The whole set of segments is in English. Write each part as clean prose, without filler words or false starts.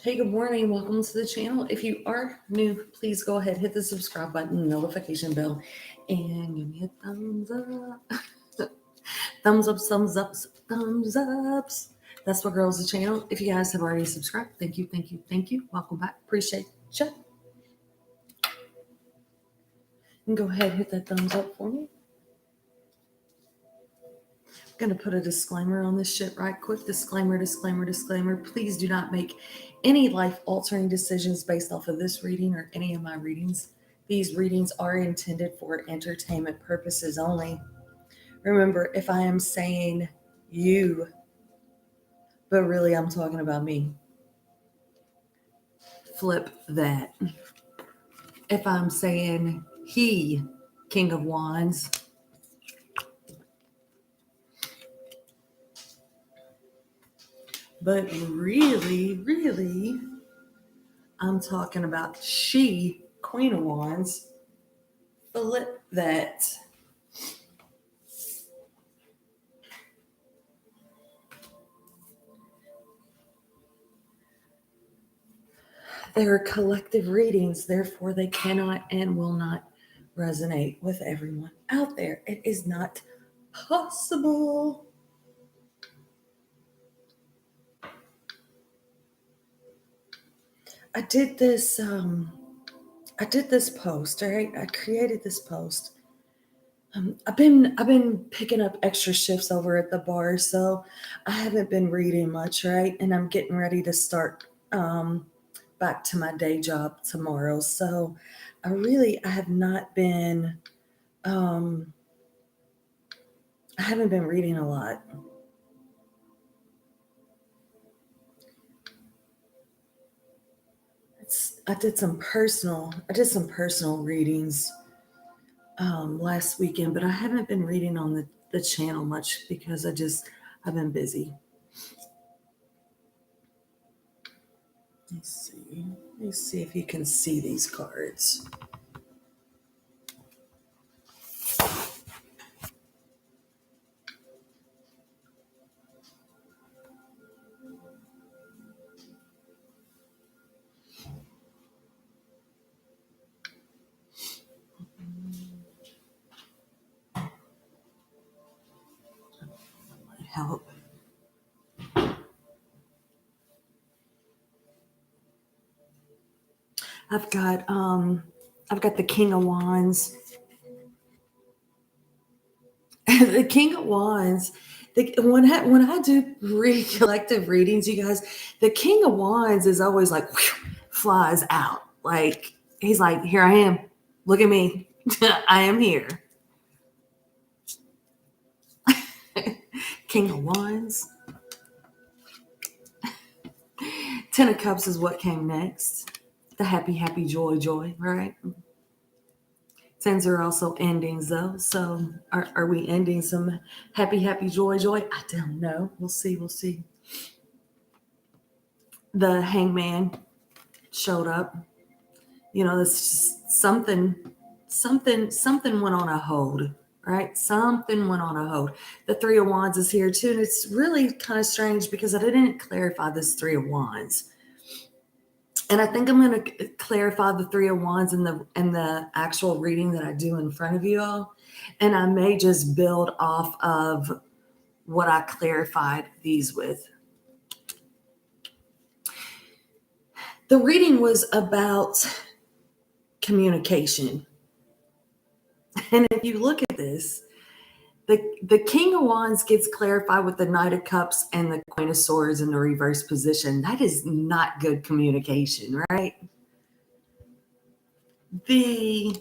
Hey, good morning. Welcome to the channel. If you are new, please go ahead, hit the subscribe button, notification bell, and give me a thumbs up. Thumbs up, thumbs ups, thumbs ups. That's what grows the channel. If you guys have already subscribed, thank you, thank you, thank you. Welcome back. Appreciate you. And go ahead, hit that thumbs up for me. I'm going to put a disclaimer on this shit right quick. Disclaimer, disclaimer, disclaimer. Please do not make any life-altering decisions based off of this reading or any of my readings. These readings are intended for entertainment purposes only. Remember, if I am saying you, but really I'm talking about me, flip that. If I'm saying he, King of Wands, but really, I'm talking about she, Queen of Wands, flip that. They are collective readings, therefore they cannot and will not resonate with everyone out there. It is not possible. I did this post, all right? I created this post. I've been picking up extra shifts over at the bar, so I haven't been reading much, right? And I'm getting ready to start back to my day job tomorrow. So I have not been I haven't been reading a lot. I did some personal readings last weekend, but I haven't been reading on the channel much because I've been busy. Let's see if you can see these cards. Help. I've got the King of Wands. The King of Wands. When I do collective readings, you guys, the King of Wands is always like whew, flies out. Like he's like, here I am. Look at me. I am here. King of Wands. Ten of Cups is what came next. The happy, joy, right? Tens are also endings, though. So are we ending some happy, joy? I don't know. We'll see. The Hangman showed up. You know, this just something went on a hold, right? Something went on a hold. The Three of Wands is here too, and it's really kind of strange because I didn't clarify this Three of Wands. And I think I'm going to clarify the Three of Wands in the actual reading that I do in front of you all. And I may just build off of what I clarified these with. The reading was about communication. And if you look at this, the King of Wands gets clarified with the Knight of Cups and the Queen of Swords in the reverse position. That is not good communication, right? The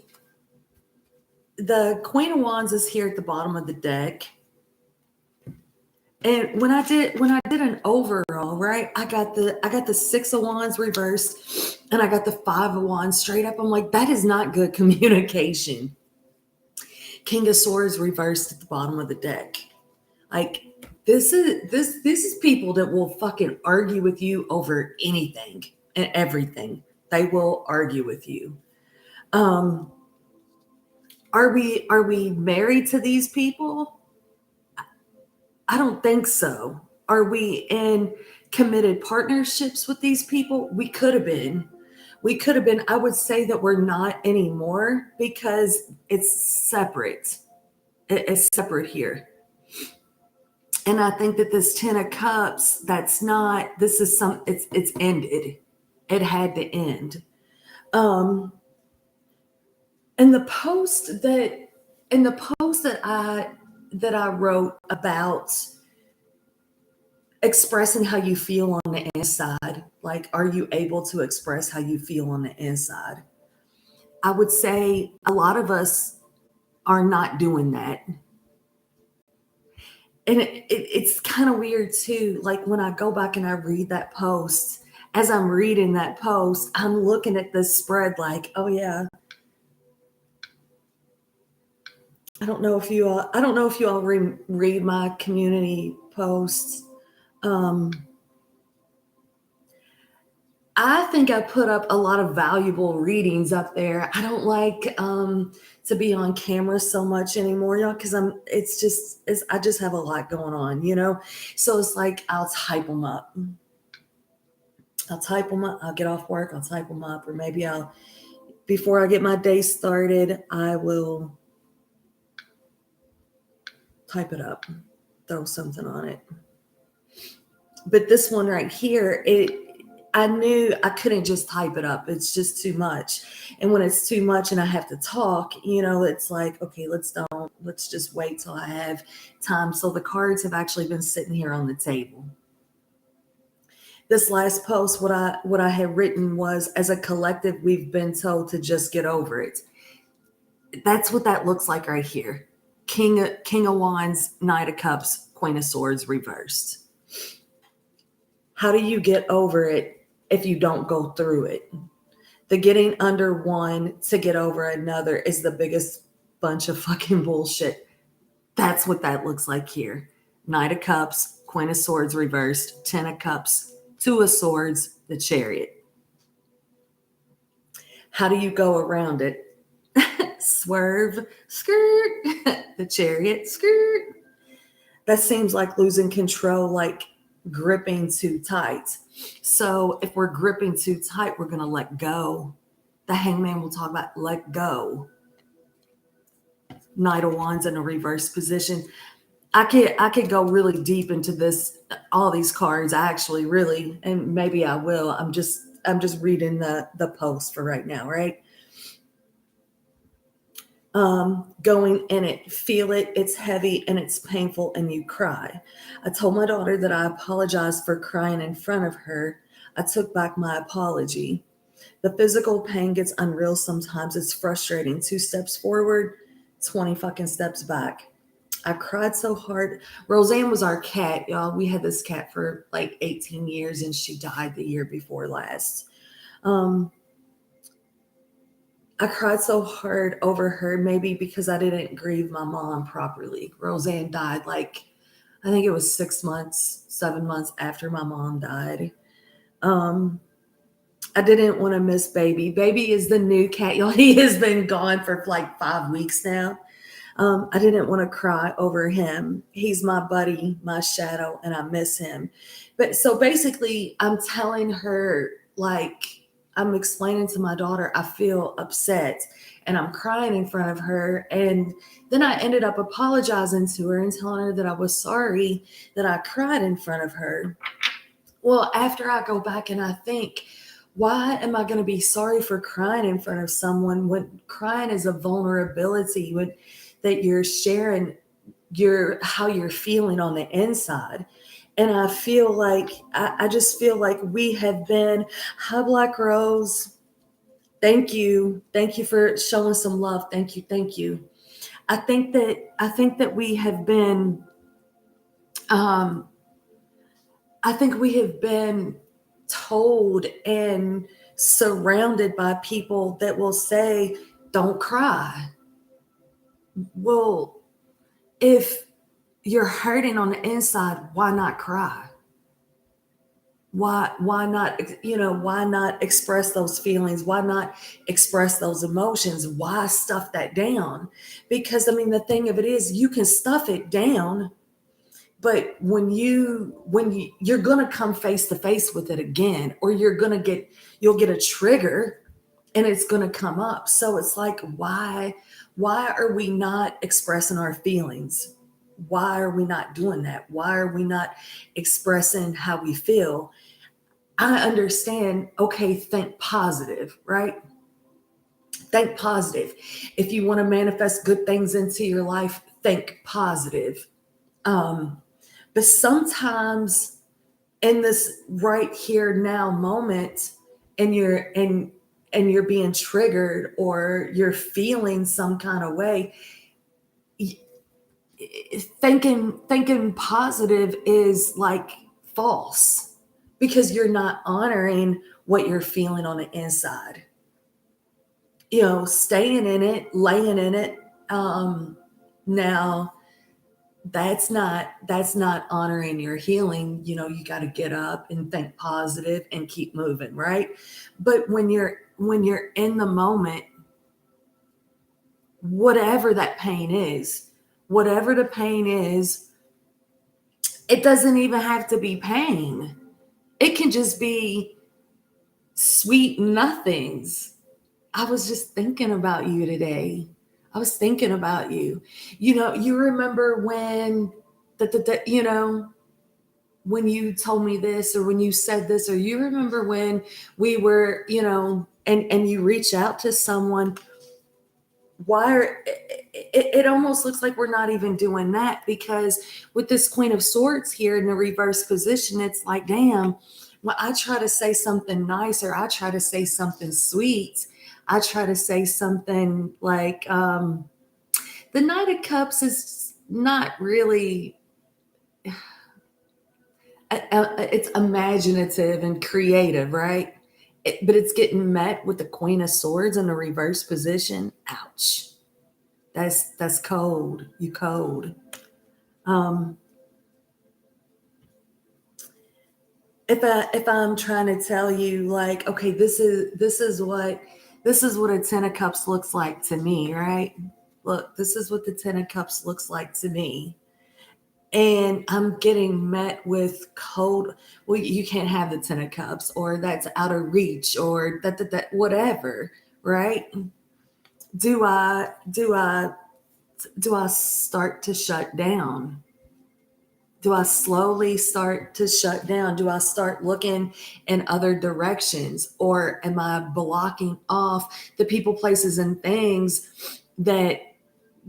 Queen of Wands is here at the bottom of the deck. And when I did an overall, right, I got the Six of Wands reversed and I got the Five of Wands straight up. I'm like, that is not good communication. King of Swords reversed at the bottom of the deck. Like this is people that will fucking argue with you over anything and everything. They will argue with you. Are we married to these people? I don't think so. Are we in committed partnerships with these people. We could have been. We could have been. I would say that we're not anymore because it's separate. It's separate here. And I think that this 10 of cups, that's not, this is some, it's ended. It had to end. Um, and the post that, that I wrote about expressing how you feel on the inside, like, are you able to express how you feel on the inside? I would say a lot of us are not doing that. And it's kind of weird too. Like when I go back and I read that post, as I'm reading that post, I'm looking at this spread like, oh yeah. I don't know if you all read my community posts. I think I put up a lot of valuable readings up there. I don't like to be on camera so much anymore, y'all, because I just have a lot going on, you know? So it's like I'll type them up. I'll get off work, I'll type them up, or maybe before I get my day started, I will type it up, throw something on it. But this one right here, I knew I couldn't just type it up. It's just too much. And when it's too much and I have to talk, you know, it's like, okay, let's just wait till I have time. So the cards have actually been sitting here on the table. This last post, what I had written was, as a collective, we've been told to just get over it. That's what that looks like right here. King of Wands, Knight of Cups, Queen of Swords reversed. How do you get over it if you don't go through it? The getting under one to get over another is the biggest bunch of fucking bullshit. That's what that looks like here. Knight of Cups, Queen of Swords reversed, 10 of Cups, 2 of Swords, the Chariot. How do you go around it? Swerve, skirt, the Chariot, skirt. That seems like losing control, like gripping too tight. So if we're gripping too tight, we're going to let go. The Hangman will talk about let go. Knight of Wands in a reverse position. I could go really deep into this, all these cards, actually, really, and maybe I will. I'm just reading the post for right now, right? Going in it, feel it, it's heavy and it's painful and you cry. I told my daughter that I apologized for crying in front of her. I took back my apology. The physical pain gets unreal sometimes. It's frustrating. 2 steps forward, 20 fucking steps back. I cried so hard. Roseanne was our cat, y'all. We had this cat for like 18 years and she died the year before last. I cried so hard over her, maybe because I didn't grieve my mom properly. Roseanne died like, I think it was 6 months, 7 months after my mom died. I didn't want to miss Baby. Baby is the new cat, y'all. He has been gone for like 5 weeks now. I didn't want to cry over him. He's my buddy, my shadow, and I miss him. But so basically, I'm telling her, like, I'm explaining to my daughter, I feel upset and I'm crying in front of her. And then I ended up apologizing to her and telling her that I was sorry that I cried in front of her. Well, after I go back and I think, why am I going to be sorry for crying in front of someone when crying is a vulnerability, when that you're sharing how you're feeling on the inside? And I feel like, I just feel like we have been, hi, Black Rose. Thank you. Thank you for showing some love. Thank you. Thank you. I think that we have been, I think we have been told and surrounded by people that will say, don't cry. Well, if you're hurting on the inside, why not cry? Why not, why not express those feelings? Why not express those emotions? Why stuff that down? Because I mean, the thing of it is, you can stuff it down, But you're going to come face to face with it again, or you'll get a trigger and it's going to come up. So it's like, why are we not expressing our feelings? Why are we not doing that? Why are we not expressing how we feel? I understand. Okay, think positive, right? Think positive. If you want to manifest good things into your life, think positive. Um, but sometimes in this right here now moment, and you're being triggered, or you're feeling some kind of way, thinking positive is like false, because you're not honoring what you're feeling on the inside. Staying in it, laying in it. Now that's not honoring your healing. You got to get up and think positive and keep moving, right? But when you're in the moment, whatever that pain is, whatever the pain is, it doesn't even have to be pain. It can just be sweet nothings. I was just thinking about you today. I was thinking about you. You remember when when you told me this, or when you said this, or you remember when we were, and you reach out to someone. Why are it almost looks like we're not even doing that, because with this Queen of Swords here in the reverse position, it's like, damn, when I try to say something nice, or I try to say something sweet, I try to say something like, the Knight of Cups is not really, it's imaginative and creative, right? But it's getting met with the Queen of Swords in the reverse position. Ouch. That's cold. You cold. Um, if I'm trying to tell you, like, okay, this is what a Ten of Cups looks like to me, right? Look, this is what the Ten of Cups looks like to me. And I'm getting met with cold. Well, you can't have the Ten of Cups, or that's out of reach, or that whatever, right? Do I start to shut down? Do I slowly start to shut down? Do I start looking in other directions? Or am I blocking off the people, places, and things that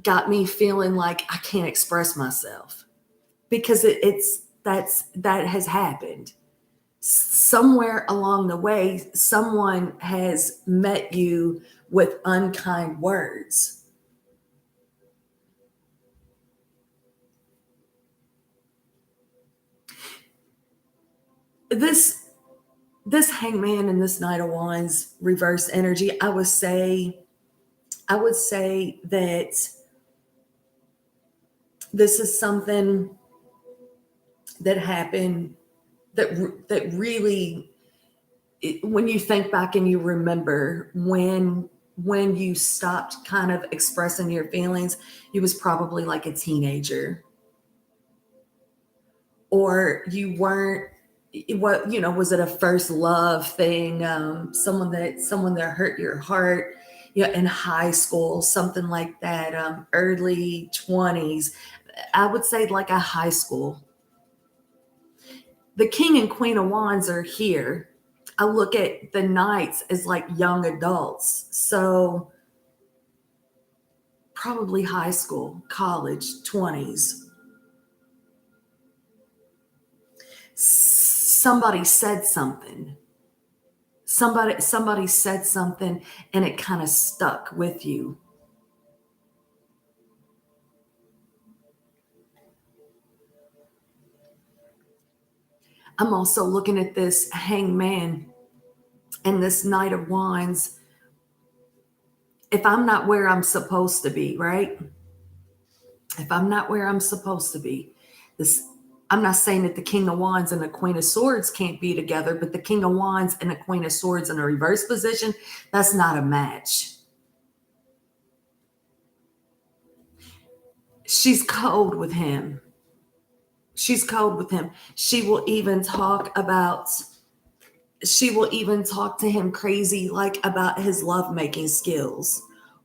got me feeling like I can't express myself? Because that has happened. Somewhere along the way, someone has met you with unkind words. This this Hangman and this Knight of Wands reverse energy, I would say that this is something that happened, that really, when you think back and you remember when you stopped kind of expressing your feelings, you was probably like a teenager, or you weren't, what, was it a first love thing, someone that hurt your heart, in high school, something like that, early 20s. I would say like a high school. The King and Queen of Wands are here. I look at the Knights as like young adults. So probably high school, college, 20s. Somebody said something. Somebody said something, and it kind of stuck with you. I'm also looking at this Hangman and this Knight of Wands. If I'm not where I'm supposed to be, right? If I'm not where I'm supposed to be, this I'm not saying that the King of Wands and the Queen of Swords can't be together, but the King of Wands and the Queen of Swords in a reverse position, that's not a match. She's cold with him. She's cold with him. She will even talk to him crazy, like about his lovemaking skills.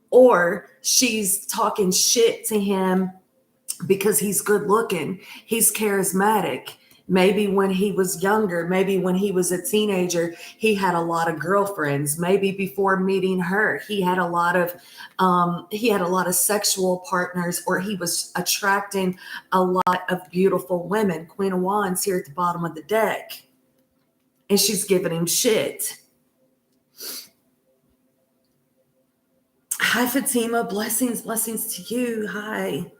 Or she's talking shit to him because he's good looking, he's charismatic. Maybe when he was younger, maybe when he was a teenager, he had a lot of girlfriends. Maybe before meeting her, he had a lot of sexual partners, or he was attracting a lot of beautiful women. Queen of Wands here at the bottom of the deck, and she's giving him shit. Hi, Fatima. Blessings to you. Hi.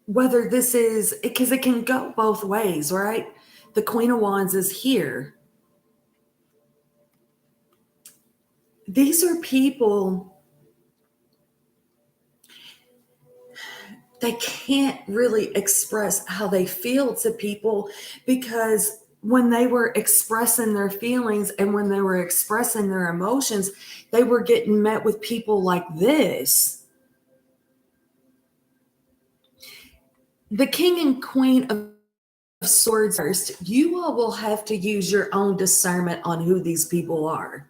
Whether this is, because it can go both ways, right? The Queen of Wands is here. These are people, they can't really express how they feel to people, because when they were expressing their feelings and when they were expressing their emotions, they were getting met with people like this. The King and Queen of Swords first, you all will have to use your own discernment on who these people are.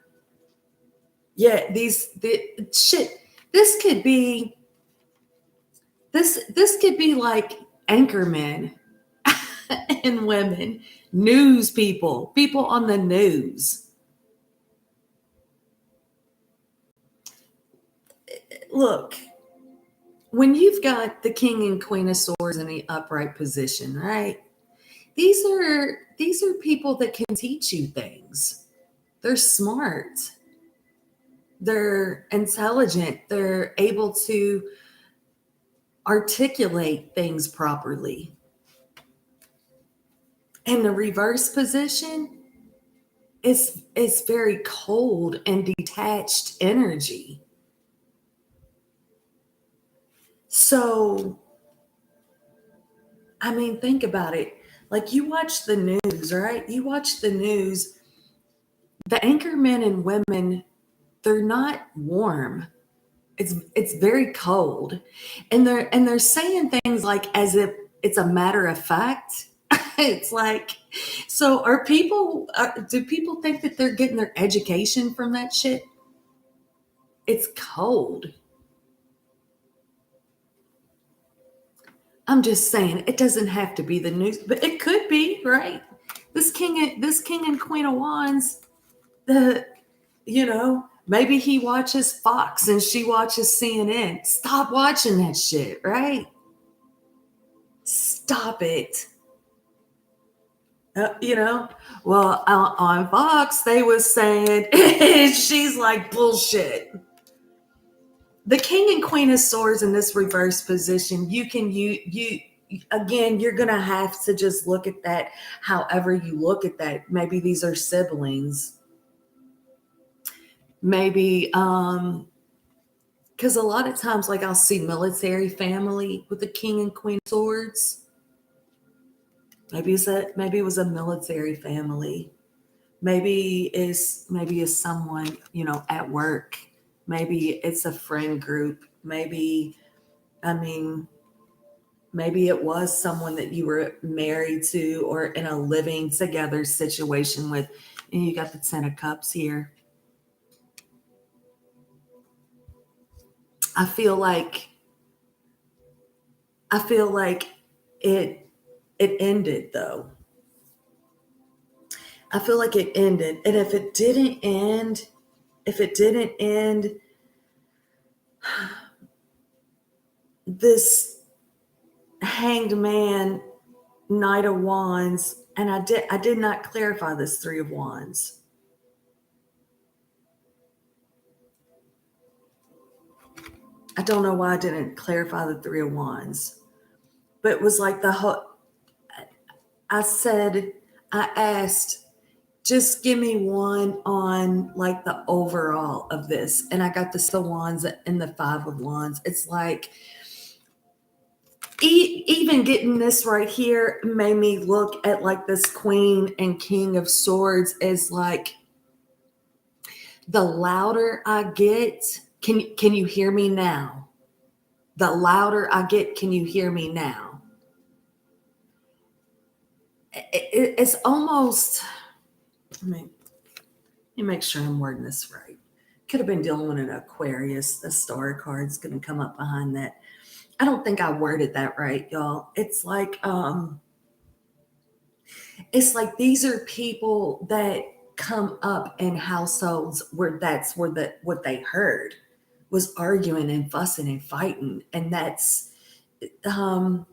Yeah, this could be like anchormen and women, news people on the news. Look, when you've got the King and Queen of Swords in the upright position, right? These are people that can teach you things. They're smart. They're intelligent. They're able to articulate things properly. And the reverse position is very cold and detached energy. So, I mean, think about it. Like, you watch the news, right? You watch the news. The anchormen and women, they're not warm. It's very cold. And they're saying things like as if it's a matter of fact. It's like, so do people think that they're getting their education from that shit? It's cold. I'm just saying, it doesn't have to be the news, but it could be, right? This king and Queen of Wands, maybe he watches Fox and she watches CNN. Stop watching that shit, right? Stop it. Well, on Fox, they was saying, she's like, bullshit. The King and Queen of Swords in this reverse position, you again, you're going to have to just look at that however you look at that. Maybe these are siblings. Maybe, because a lot of times, like, I'll see military family with the King and Queen of Swords. Maybe it was a military family. Maybe it's someone, at work. Maybe it's a friend group. Maybe it was someone that you were married to or in a living together situation with. And you got the Ten of Cups here. I feel like it ended, though. I feel like it ended. And if it didn't end, this Hanged Man, Knight of Wands, and I did not clarify this Three of Wands. I don't know why I didn't clarify the Three of Wands. But it was like I asked, just give me one on like the overall of this. And I got the Six of Wands and the Five of Wands. It's like, even getting this right here made me look at like this Queen and King of Swords as like, the louder I get, can you hear me now? The louder I get, can you hear me now? It's almost, let me make sure I'm wording this right. Could have been dealing with an Aquarius. The star card's going to come up behind that. I don't think I worded that right, y'all. It's like these are people that come up in households where that's where what they heard was arguing and fussing and fighting, and that's um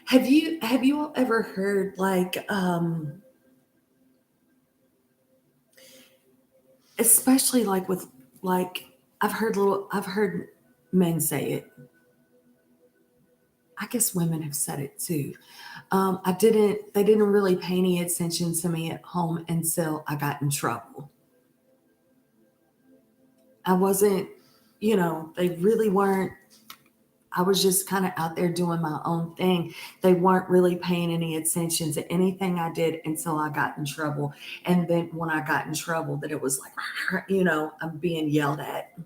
have you all ever heard like especially like with like I've heard men say it. I guess women have said it too. They didn't really pay any attention to me at home until I got in trouble. I wasn't, they really weren't. I was just kind of out there doing my own thing. They weren't really paying any attention to anything I did until I got in trouble. And then when I got in trouble, that it was like, I'm being yelled at.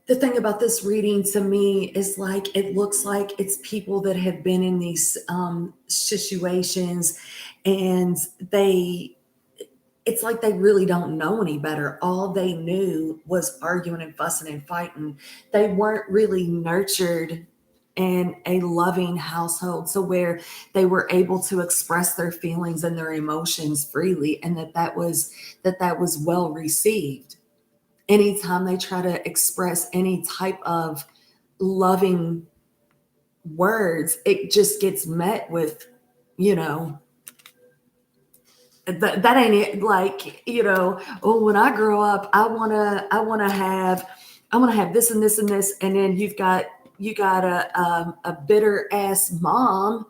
The thing about this reading to me is like it looks like it's people that have been in these situations, and it's like they really don't know any better. All they knew was arguing and fussing and fighting. They weren't really nurtured in a loving household, so where they were able to express their feelings and their emotions freely, and that was well received. Anytime they try to express any type of loving words, it just gets met with, you know, that ain't it. Like, oh, when I grow up, I want to have this and this and this, and then you got a bitter ass mom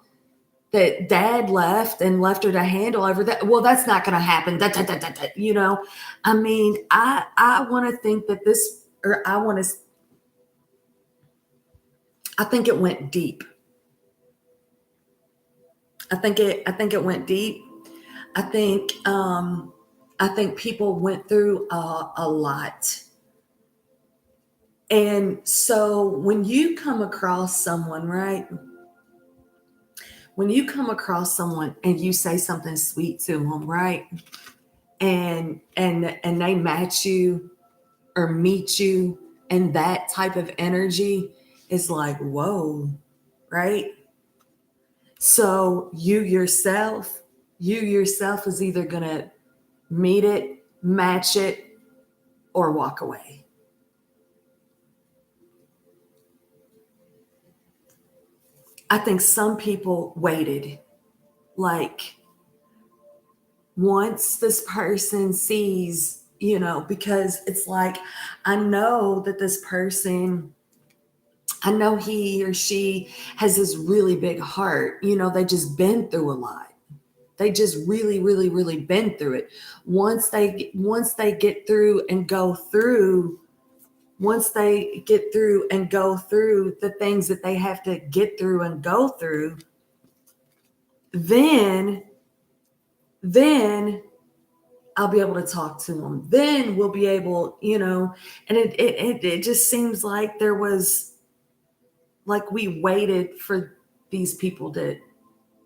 that dad left her to handle over that. Well, that's not going to happen. That. I mean, I want to think that this, or I think it went deep. I think it went deep. I think, I think people went through a lot. And so when you come across someone, right? When you come across someone and you say something sweet to them, right? And they match you or meet you, and that type of energy is like, whoa, right? So you yourself is either gonna meet it, match it, or walk away. I think some people waited, like once this person sees, because it's like, I know that this person, I know he or she has this really big heart. They just been through a lot. They just really, really, really been through it. Once they get through and go through, once they get through and go through the things that they have to get through and go through, then then I'll be able to talk to them. Then we'll be able, and it just seems like there was, like, we waited for these people to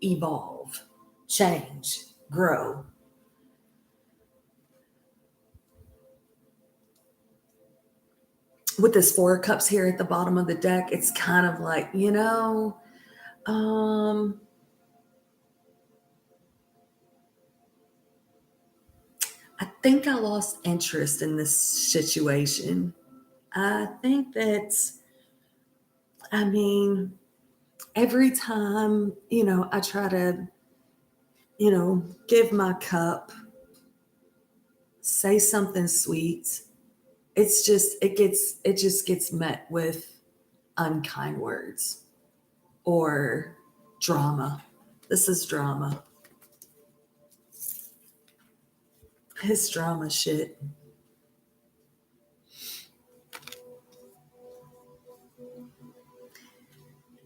evolve, change, grow. With this Four of Cups here at the bottom of the deck, it's kind of like, um, I think I lost interest in this situation. I think that, I mean, every time, I try to, give my cup, say something sweet, it just gets met with unkind words or drama. This is drama. It's drama shit.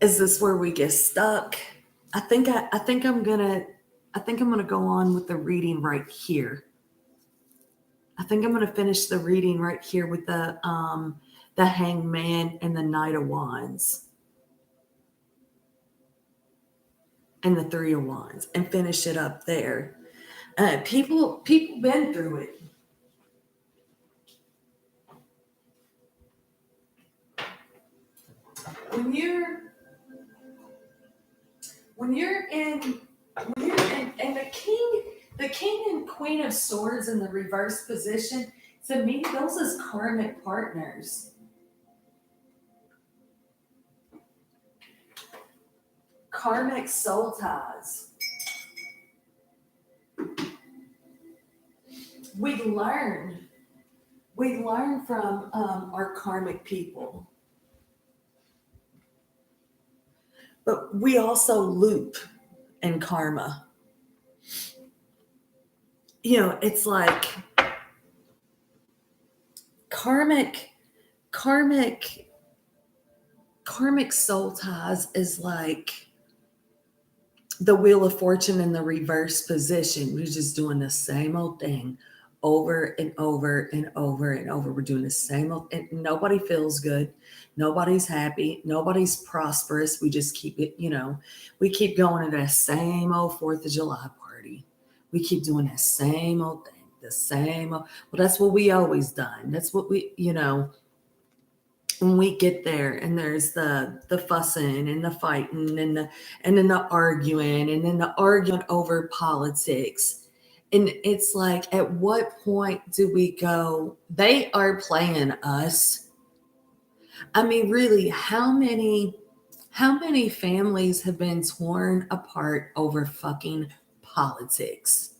Is this where we get stuck? I think I'm gonna go on with the reading right here. I think I'm gonna finish the reading right here with the the Hangman, and the Knight of Wands. And the Three of Wands, and finish it up there. People been through it. When you're in and the king and queen of swords in the reverse position, to me those is karmic partners. Karmic soul ties. We learn from our karmic people, but we also loop in karma. It's like karmic soul ties is like the Wheel of Fortune in the reverse position. We're just doing the same old thing over and over and over and over. We're doing the same old, and nobody feels good. Nobody's happy. Nobody's prosperous. We just keep it, we keep going to that same old 4th of July party. We keep doing that same old thing, the same old. Well, that's what we always done. That's what we, when we get there, and there's the fussing and the fighting and then the arguing, and then the arguing over politics. And it's like, at what point do we go, they are playing us? I mean, really, how many families have been torn apart over fucking politics?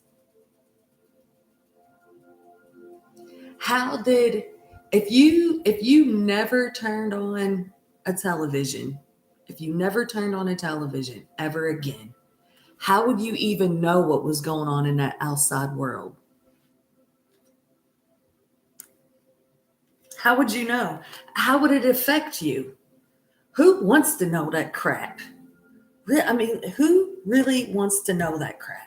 If you never turned on a television, ever again, how would you even know what was going on in that outside world? How would you know? How would it affect you? Who wants to know that crap? I mean, who really wants to know that crap?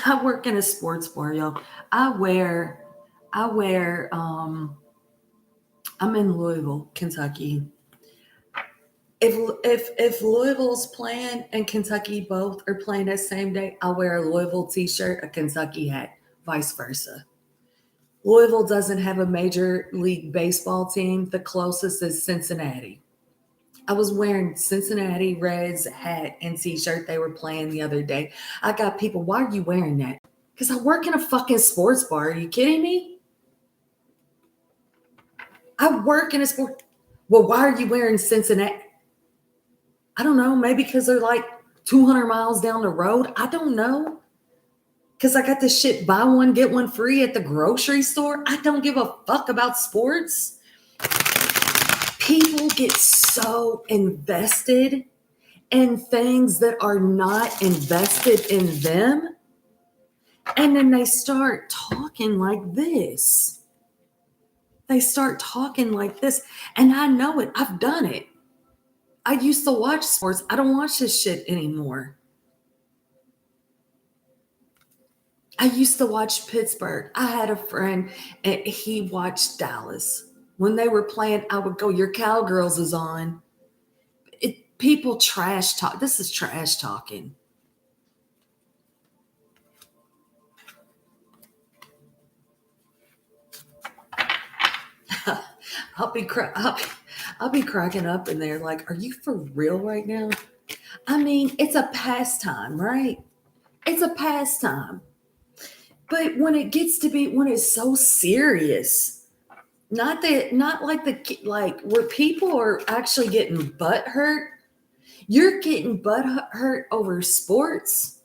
I work in a sports bar, y'all. I'm in Louisville, Kentucky. If Louisville's playing and Kentucky both are playing that same day, I'll wear a Louisville t-shirt, a Kentucky hat, vice versa. Louisville doesn't have a major league baseball team. The closest is Cincinnati. I was wearing Cincinnati Reds hat and t-shirt. They were playing the other day. I got people, why are you wearing that? Because I work in a fucking sports bar. Are you kidding me? I work in a sport. Well, why are you wearing Cincinnati? I don't know. Maybe because they're like 200 miles down the road. I don't know. Because I got this shit, buy one, get one free at the grocery store. I don't give a fuck about sports. People get so invested in things that are not invested in them. And then they start talking like this. And I know it. I've done it. I used to watch sports. I don't watch this shit anymore. I used to watch Pittsburgh. I had a friend, and he watched Dallas. When they were playing, I would go, your Cowgirls is on. People trash talk. This is trash talking. I'll be cracking up in there like, are you for real right now? I mean, it's a pastime, right? It's a pastime. But when it gets to be, when it's so serious, not like where people are actually getting butt hurt. You're getting butt hurt over sports.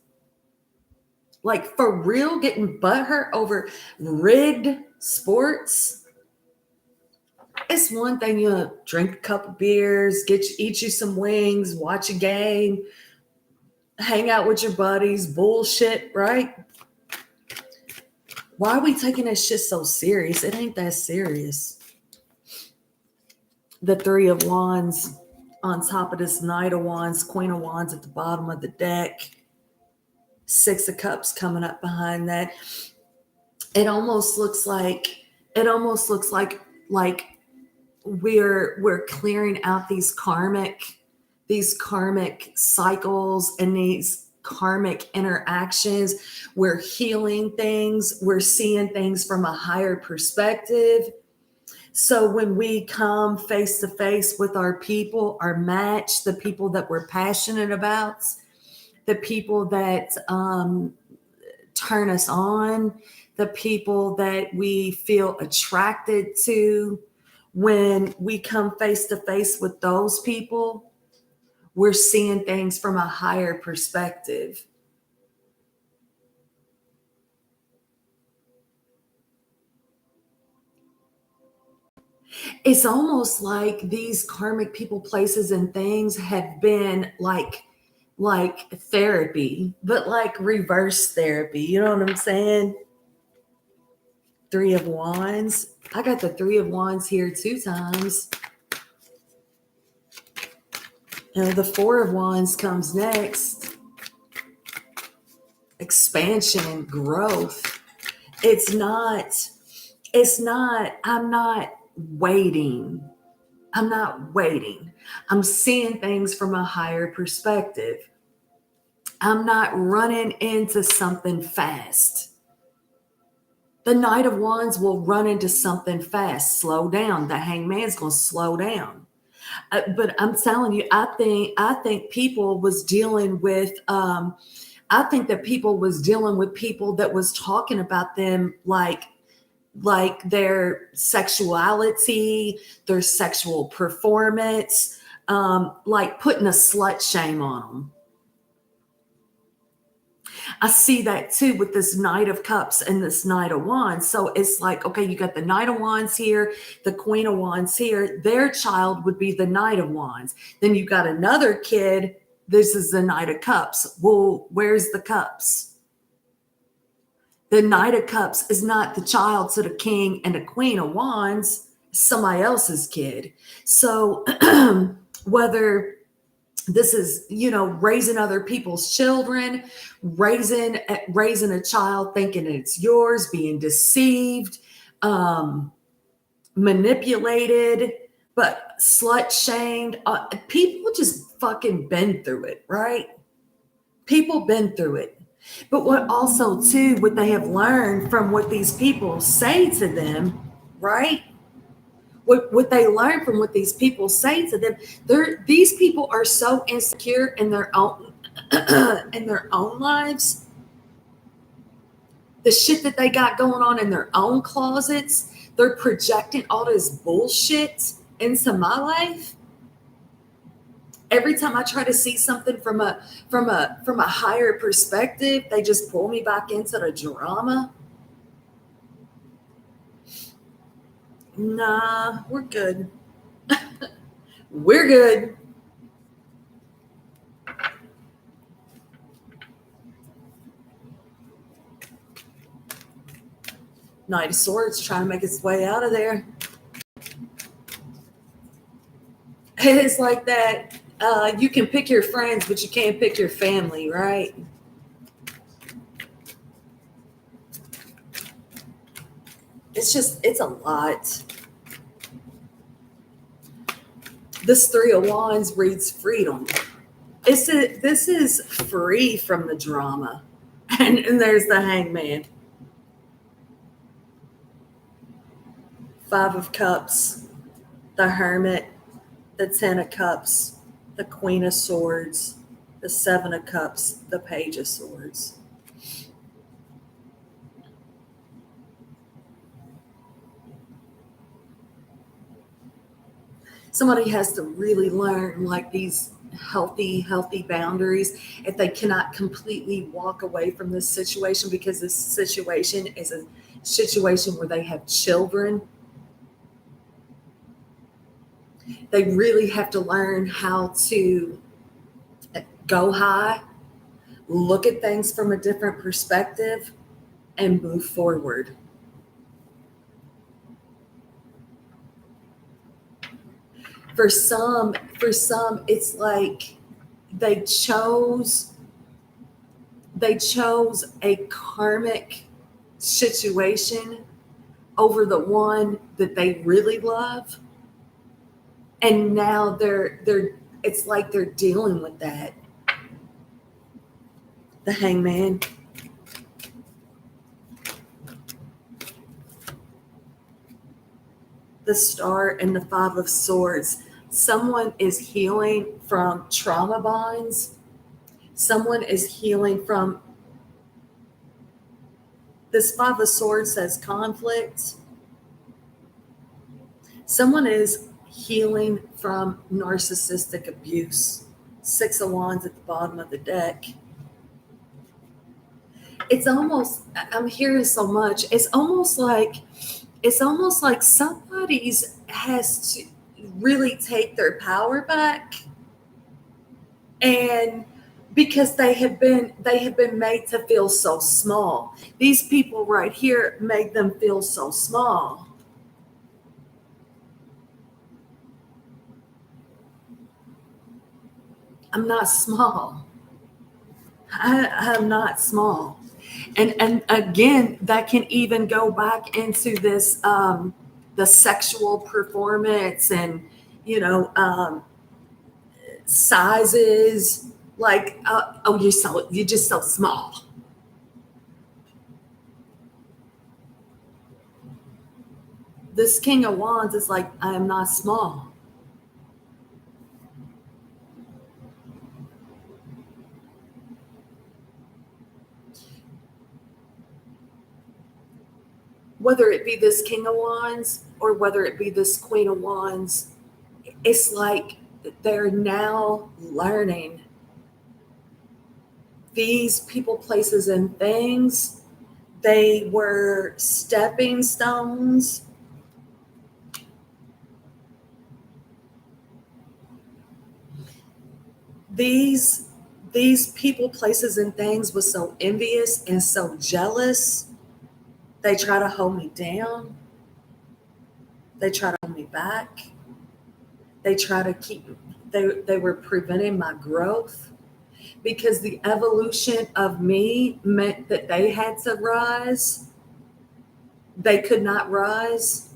Like for real, getting butt hurt over rigged sports. It's one thing, drink a couple beers, eat you some wings, watch a game, hang out with your buddies, bullshit, right? Why are we taking that shit so serious? It ain't that serious. The Three of Wands on top of this Knight of Wands, Queen of Wands at the bottom of the deck. Six of Cups coming up behind that. it almost looks like like we're clearing out these karmic cycles and these karmic interactions. We're healing things, we're seeing things from a higher perspective. So when we come face to face with our people, our match, the people that we're passionate about, the people that turn us on, the people that we feel attracted to, when we come face to face with those people, we're seeing things from a higher perspective. It's almost like these karmic people, places, and things have been like therapy, but like reverse therapy. You know what I'm saying? Three of Wands. I got the Three of Wands here 2 times. And the Four of Wands comes next. Expansion and growth. It's not, I'm not waiting. I'm not waiting. I'm seeing things from a higher perspective. I'm not running into something fast. The Knight of Wands will run into something fast. Slow down. The Hangman's going to slow down. But I'm telling you, I think people was dealing with. I think that people was dealing with people that was talking about them like their sexuality, their sexual performance, like putting a slut shame on them. I see that too with this Knight of Cups and this Knight of Wands. So it's like, okay, you got the Knight of Wands here, the Queen of Wands here. Their child would be the Knight of Wands. Then you got another kid. This is the Knight of Cups. Well, where's the cups? The Knight of Cups is not the child to the King and the Queen of Wands, somebody else's kid. So whether this is, raising other people's children, raising a child thinking it's yours, being deceived, manipulated, but slut shamed. People just fucking been through it, right? People been through it. But what also too, what they have learned from what these people say to them, right? What they learn from what these people say to them, these people are so insecure in their own in their own lives, the shit that they got going on in their own closets, they're projecting all this bullshit into my life. Every time I try to see something from a higher perspective, they just pull me back into the drama. Nah, we're good. We're good. Knight of Swords trying to make its way out of there. It's like that. You can pick your friends, but you can't pick your family, right? It's a lot. This Three of Wands reads freedom. This is free from the drama. And there's the Hangman. Five of Cups, the Hermit, the Ten of Cups, the Queen of Swords, the Seven of Cups, the Page of Swords. Somebody has to really learn like these healthy boundaries. If they cannot completely walk away from this situation, because this situation is a situation where they have children, they really have to learn how to go high, look at things from a different perspective, and move forward. For some it's like they chose a karmic situation over the one that they really love. And now they're it's like they're dealing with that. The Hangman. The Star and the Five of Swords. Someone is healing from trauma bonds. Someone is healing from, this Five of Swords says conflict. Someone is healing from narcissistic abuse. Six of Wands at the bottom of the deck. It's almost, I'm hearing so much. It's almost like somebody's has to really take their power back, and because they have been made to feel so small. These people right here made them feel so small. I'm not small. I'm not small. And again, that can even go back into this the sexual performance and sizes. Like, oh, you're just so small. This King of Wands is like, I am not small. Whether it be this King of Wands or whether it be this Queen of Wands, it's like they're now learning these people, places, and things. They were stepping stones. These people, places, and things was so envious and so jealous. They try to hold me down. They try to hold me back. They try to keep, they were preventing my growth because the evolution of me meant that they had to rise. They could not rise.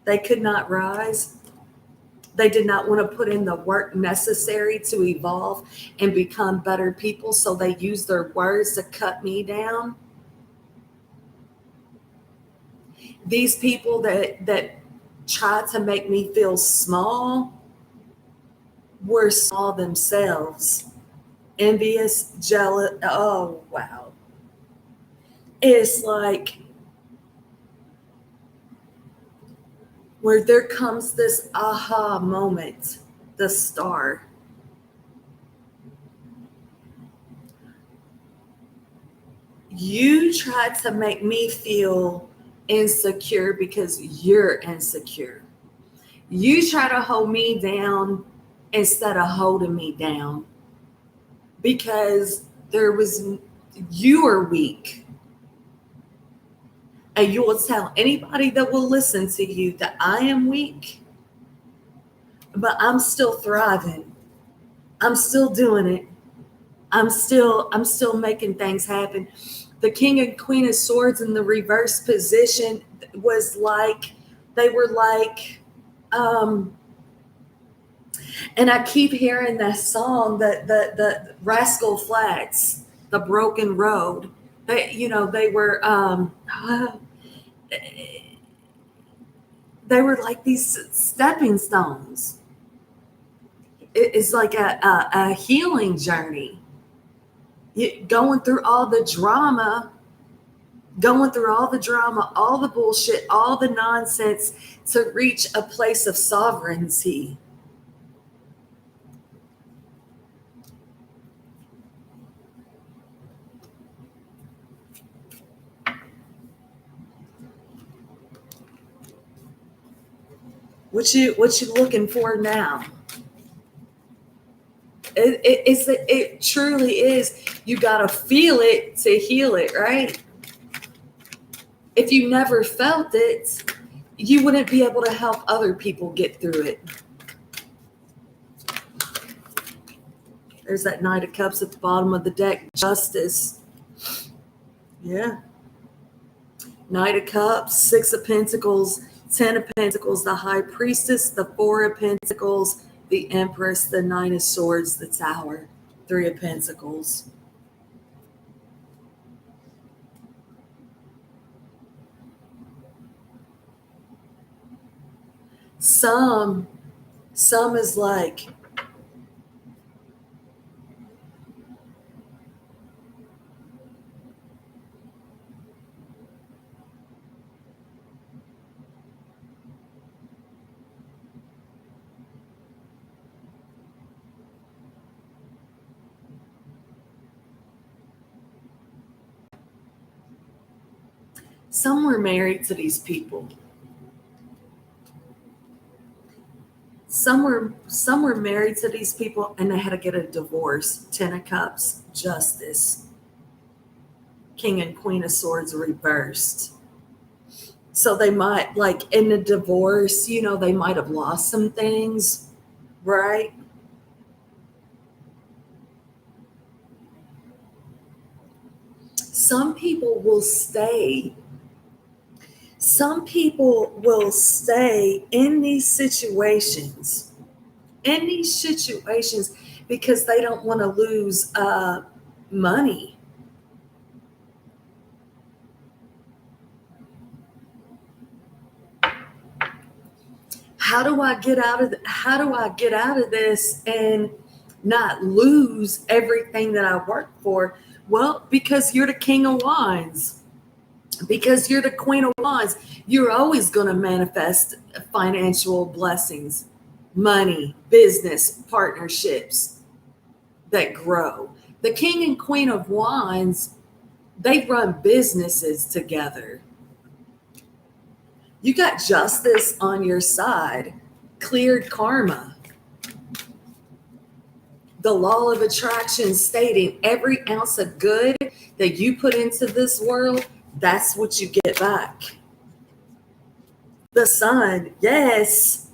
They could not rise. They did not want to put in the work necessary to evolve and become better people, so they used their words to cut me down. These people that tried to make me feel small were small themselves. Envious, jealous. Oh, wow. It's like where there comes this aha moment, the Star. You tried to make me feel insecure because you're insecure. You try to hold me down instead of holding me down because you are weak. And you will tell anybody that will listen to you that I am weak, but I'm still thriving. I'm still doing it. I'm still making things happen. The King and Queen of Swords in the reverse position was like, they were like, and I keep hearing that song, that the Rascal Flatts, The Broken Road. They were they were like these stepping stones. It's like a healing journey. Going through all the drama, all the bullshit, all the nonsense to reach a place of sovereignty. What you looking for now? It truly is. You gotta feel it to heal it, right? If you never felt it, you wouldn't be able to help other people get through it. There's that Knight of Cups at the bottom of the deck. Justice. Yeah. Knight of Cups, Six of Pentacles, Ten of Pentacles, the High Priestess, the Four of Pentacles, the Empress, the Nine of Swords, the Tower, Three of Pentacles. Some is like, some were married to these people. Some were married to these people and they had to get a divorce. Ten of Cups, Justice. King and Queen of Swords reversed. So they might, like in the divorce, they might have lost some things, right? Some people will stay. Some people will stay in these situations, because they don't want to lose money. How do I get out of this and not lose everything that I worked for? Well, because you're the King of Wands. Because you're the Queen of Wands, you're always going to manifest financial blessings, money, business, partnerships that grow. The King and Queen of Wands, they run businesses together. You got Justice on your side, cleared karma. The law of attraction stating every ounce of good that you put into this world, that's what you get back. The Sun, yes.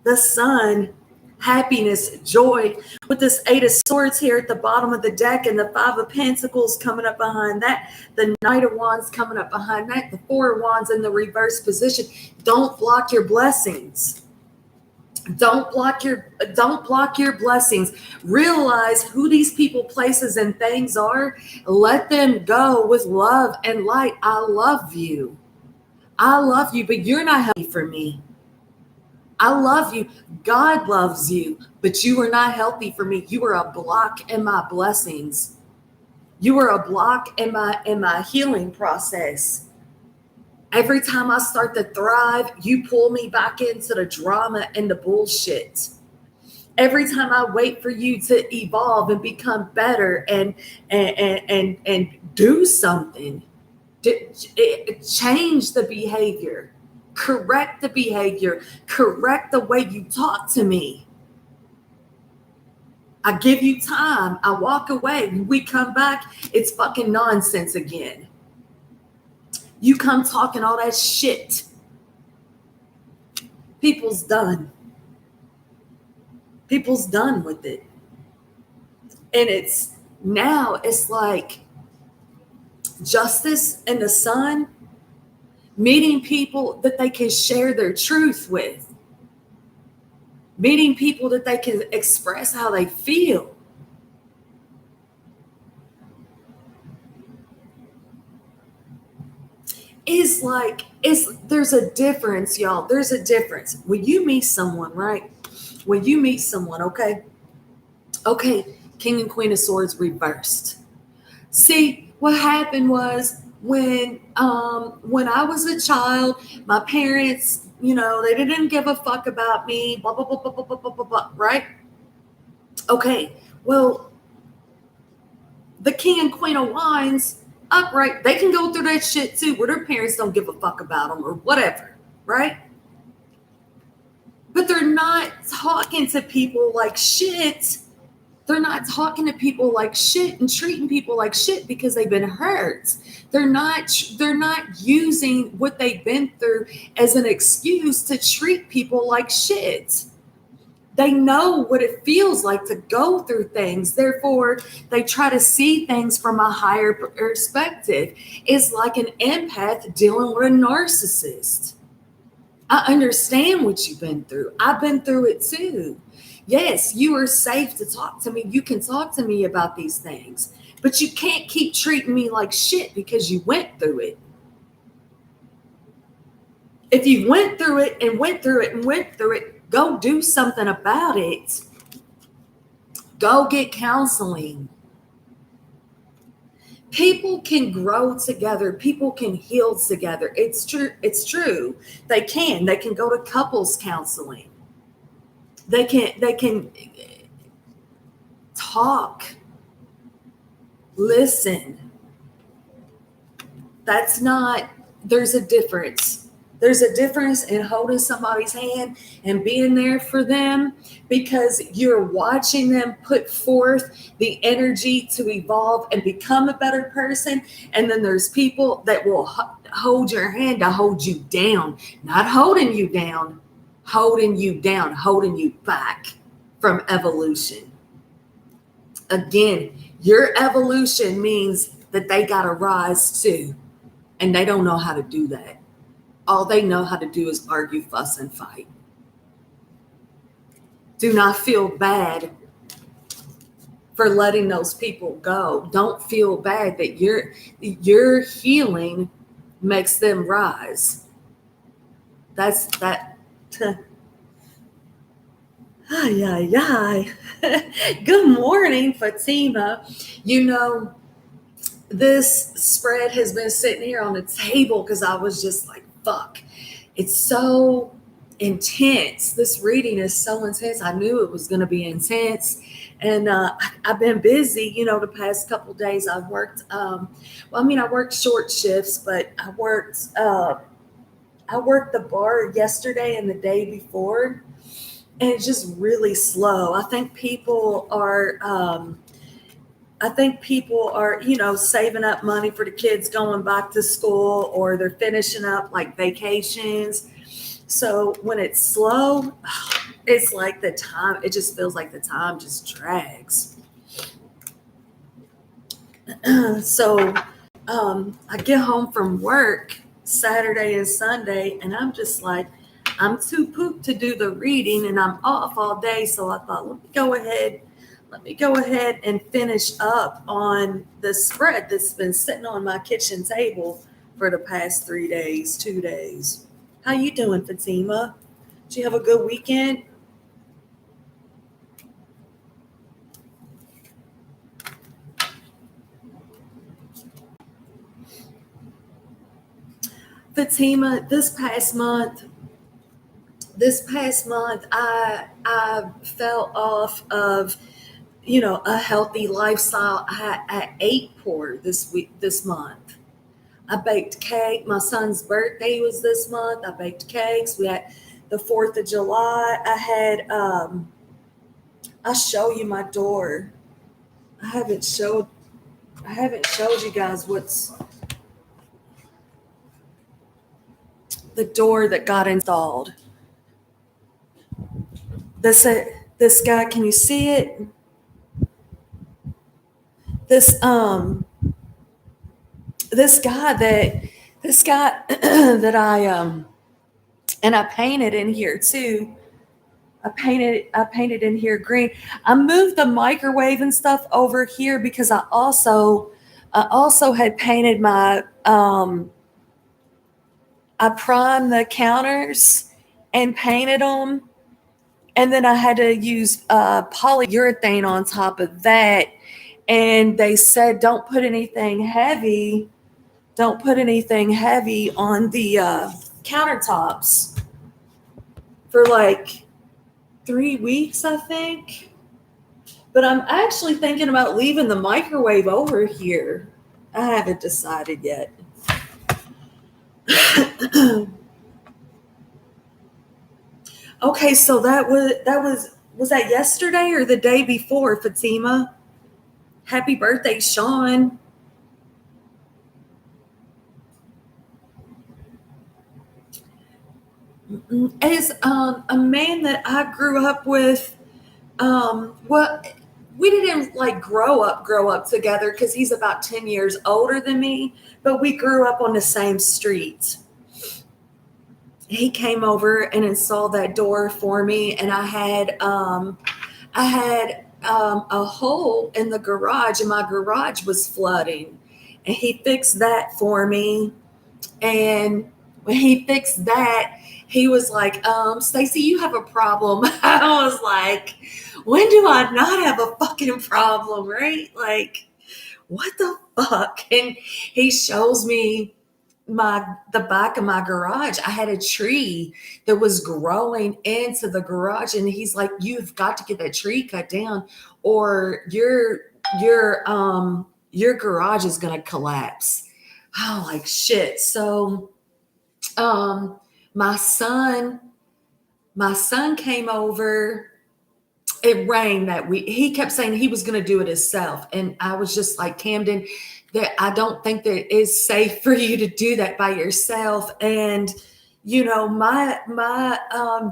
The Sun, happiness, joy. With this Eight of Swords here at the bottom of the deck and the Five of Pentacles coming up behind that, the Knight of Wands coming up behind that, the Four of Wands in the reverse position. Don't block your blessings. Don't block your blessings. Realize who these people, places, and things are. Let them go with love and light. I love you. I love you, but you're not healthy for me. I love you. God loves you, but you are not healthy for me. You are a block in my blessings. You are a block in my healing process. Every time I start to thrive, you pull me back into the drama and the bullshit. Every time I wait for you to evolve and become better and do something, change the behavior, correct the behavior, correct the way you talk to me. I give you time. I walk away. When we come back, it's fucking nonsense again. You come talking all that shit. People's done. People's done with it. And it's like Justice and the Sun meeting people that they can share their truth with. Meeting people that they can express how they feel. There's a difference, y'all. There's a difference. When you meet someone, right? When you meet someone, okay, King and Queen of Swords reversed. See, what happened was when I was a child, my parents, they didn't give a fuck about me, blah, blah, blah, blah, blah, blah, blah, blah, blah, right? Okay, well, the King and Queen of Wands, upright, they can go through that shit too, where their parents don't give a fuck about them or whatever, right? But they're not talking to people like shit. They're not talking to people like shit and treating people like shit because they've been hurt. They're not using what they've been through as an excuse to treat people like shit. They know what it feels like to go through things. Therefore, they try to see things from a higher perspective. It's like an empath dealing with a narcissist. I understand what you've been through. I've been through it too. Yes, you are safe to talk to me. You can talk to me about these things, but you can't keep treating me like shit because you went through it. If you went through it and went through it and went through it, go do something about it. Go get counseling. People can grow together. People can heal together. It's true. It's true. They can. They can go to couples counseling. They can talk, listen. That's not, there's a difference. There's a difference in holding somebody's hand and being there for them because you're watching them put forth the energy to evolve and become a better person. And then there's people that will hold your hand to hold you down, not holding you down, holding you down, holding you back from evolution. Again, your evolution means that they got to rise too. And they don't know how to do that. All they know how to do is argue, fuss, and fight. Do not feel bad for letting those people go. Don't feel bad that your healing makes them rise. That's that. Ay, ay, ay. Good morning, Fatima. You know, this spread has been sitting here on the table because I was just like, fuck. It's so intense. This reading is so intense. I knew it was going to be intense. And I've been busy, the past couple of days. I've worked, I worked short shifts, but I worked the bar yesterday and the day before. And it's just really slow. I think people are, saving up money for the kids going back to school, or they're finishing up like vacations. So when it's slow, it's like it just feels like the time just drags. So I get home from work Saturday and Sunday, and I'm just like, I'm too pooped to do the reading, and I'm off all day. So I thought, let me go ahead and finish up on the spread that's been sitting on my kitchen table for the past 2 days. How you doing, Fatima? Did you have a good weekend? Fatima, this past month, I fell off of a healthy lifestyle. I ate poor this month. I baked cake. My son's birthday was this month. I baked cakes. We had the 4th of July. I'll show you my door. I haven't showed you guys what's the door that got installed. This guy, can you see it? This this guy that I painted in here too. I painted in here green. I moved the microwave and stuff over here because I also had painted my I primed the counters and painted them, and then I had to use polyurethane on top of that. And they said, don't put anything heavy on the countertops for like 3 weeks, I think. But I'm actually thinking about leaving the microwave over here. I haven't decided yet. Okay, so was that yesterday or the day before, Fatima? Happy birthday, Sean. As a man that I grew up with, well, we didn't like grow up together because he's about 10 years older than me, but we grew up on the same street. He came over and installed that door for me, and I had a hole in the garage, and my garage was flooding, and he fixed that for me. And when he fixed that, he was like, Stacy, you have a problem. I was like, when do I not have a fucking problem, right? Like, what the fuck? And he shows me the back of my garage. I had a tree that was growing into the garage, and he's like, you've got to get that tree cut down, or your garage is gonna collapse. Oh, like shit. So um my son my son came over. It rained that week. He kept saying he was going to do it himself, and I was just like, Camden, that I don't think that it's safe for you to do that by yourself. And my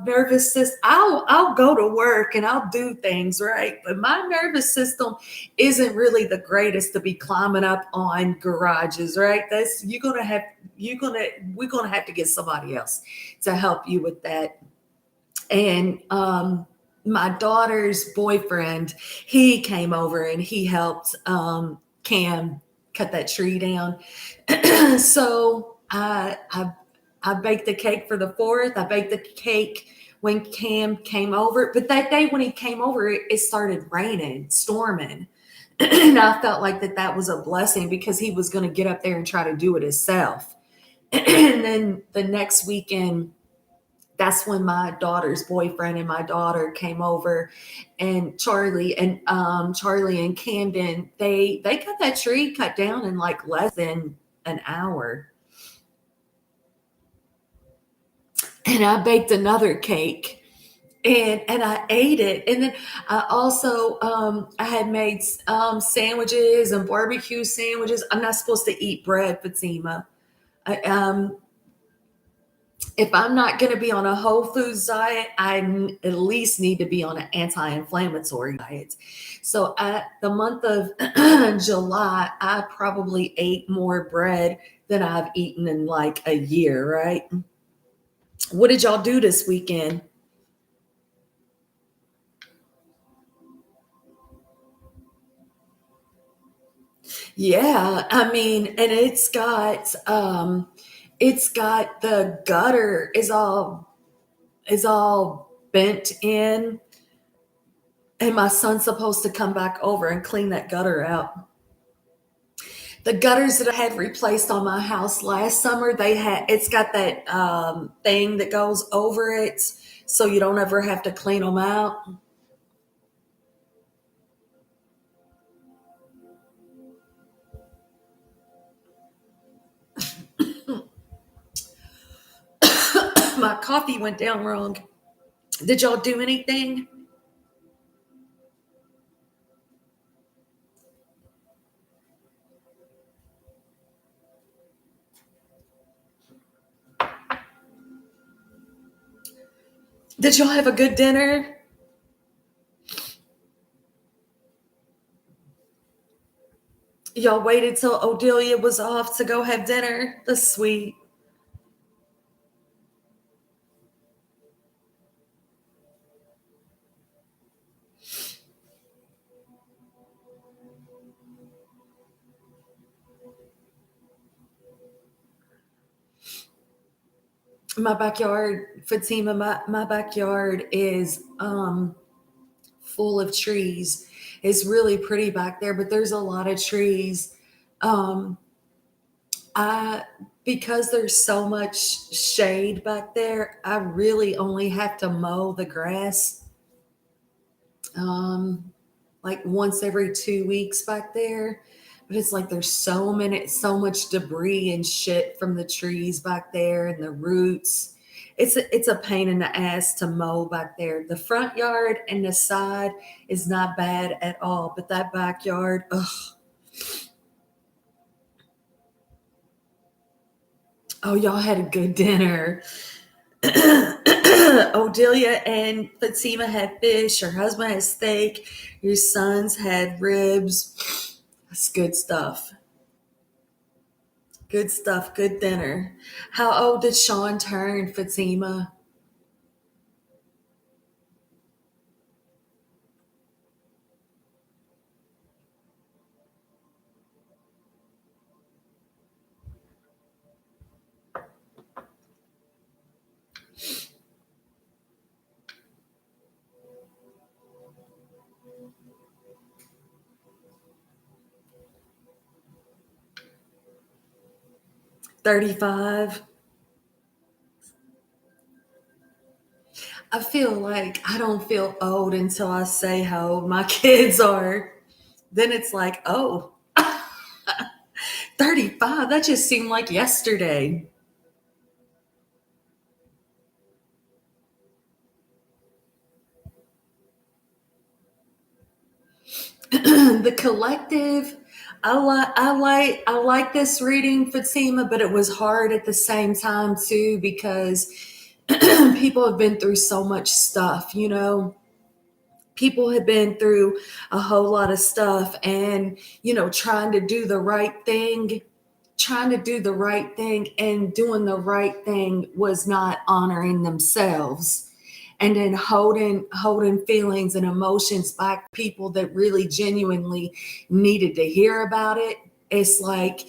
nervous system, I'll go to work and I'll do things, right, but my nervous system isn't really the greatest to be climbing up on garages, right? That's we're gonna have to get somebody else to help you with that. And my daughter's boyfriend, he came over and he helped Cam cut that tree down. So I baked the cake for the 4th. I baked the cake when Cam came over. But that day when he came over, it started raining, storming. And I felt like that was a blessing because he was going to get up there and try to do it himself. And then the next weekend, that's when my daughter's boyfriend and my daughter came over, and Charlie and Camden, they got that tree cut down in like less than an hour. And I baked another cake, and I ate it. And then I also I had made sandwiches and barbecue sandwiches. I'm not supposed to eat bread, Fatima. I, if I'm not going to be on a whole foods diet, at least need to be on an anti-inflammatory diet. So at the month of July, I probably ate more bread than I've eaten in like a year, right? What did y'all do this weekend? Yeah, I mean, and it's got the gutter is all bent in, and my son's supposed to come back over and clean that gutter out. The gutters that I had replaced on my house last summer, it's got that thing that goes over it, so you don't ever have to clean them out. My coffee went down wrong. Did y'all do anything? Did y'all have a good dinner? Y'all waited till Odelia was off to go have dinner? That's sweet. My backyard, Fatima, my backyard is full of trees. It's really pretty back there, but there's a lot of trees. Um, I because there's so much shade back there, I really only have to mow the grass um like once every 2 weeks back there. But it's like there's so much debris and shit from the trees back there and the roots. It's a pain in the ass to mow back there. The front yard and the side is not bad at all, but that backyard, ugh. Oh, y'all had a good dinner. Odelia and Fatima had fish. Her husband had steak. Your sons had ribs. That's good stuff. Good stuff. Good dinner. How old did Sean turn, Fatima? $35. I feel like I don't feel old until I say how old my kids are. Then it's like, oh, 35. That just seemed like yesterday. The collective. I like this reading, Fatima, but it was hard at the same time too because people have been through so much stuff, people have been through a whole lot of stuff, and trying to do the right thing and doing the right thing was not honoring themselves, and then holding feelings and emotions back, people that really genuinely needed to hear about it. It's like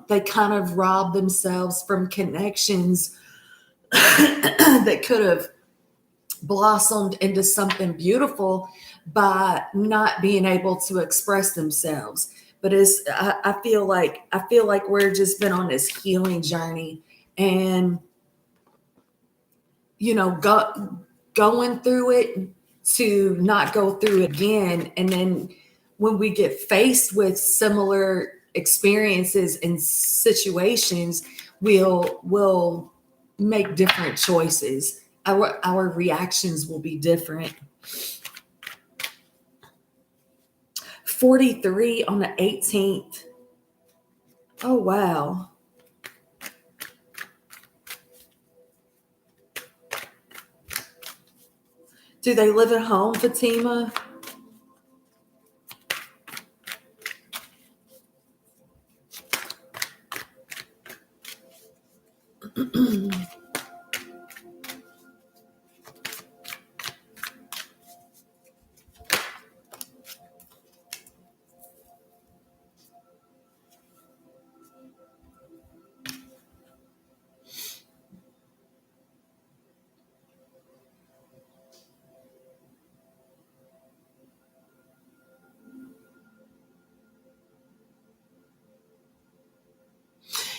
they kind of robbed themselves from connections that could have blossomed into something beautiful by not being able to express themselves. But I feel like we're just been on this healing journey, and going through it to not go through it again. And then when we get faced with similar experiences and situations, we'll make different choices. Our reactions will be different. 43 on the 18th. Oh, wow. Do they live at home, Fatima?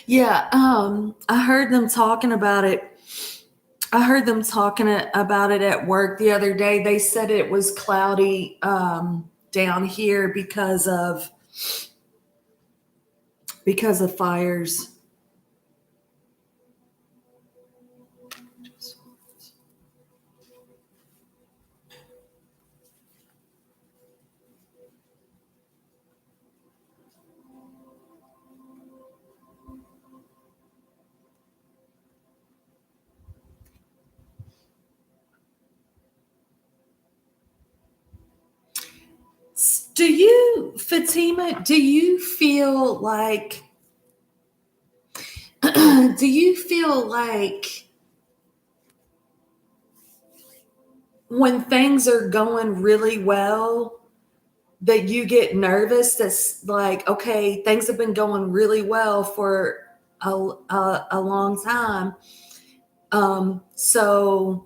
Yeah, I heard them talking about it. I heard them talking about it at work the other day. They said it was cloudy down here because of fires. Fatima, do you feel like do you feel like when things are going really well that you get nervous? That's like, okay, things have been going really well for a long time. So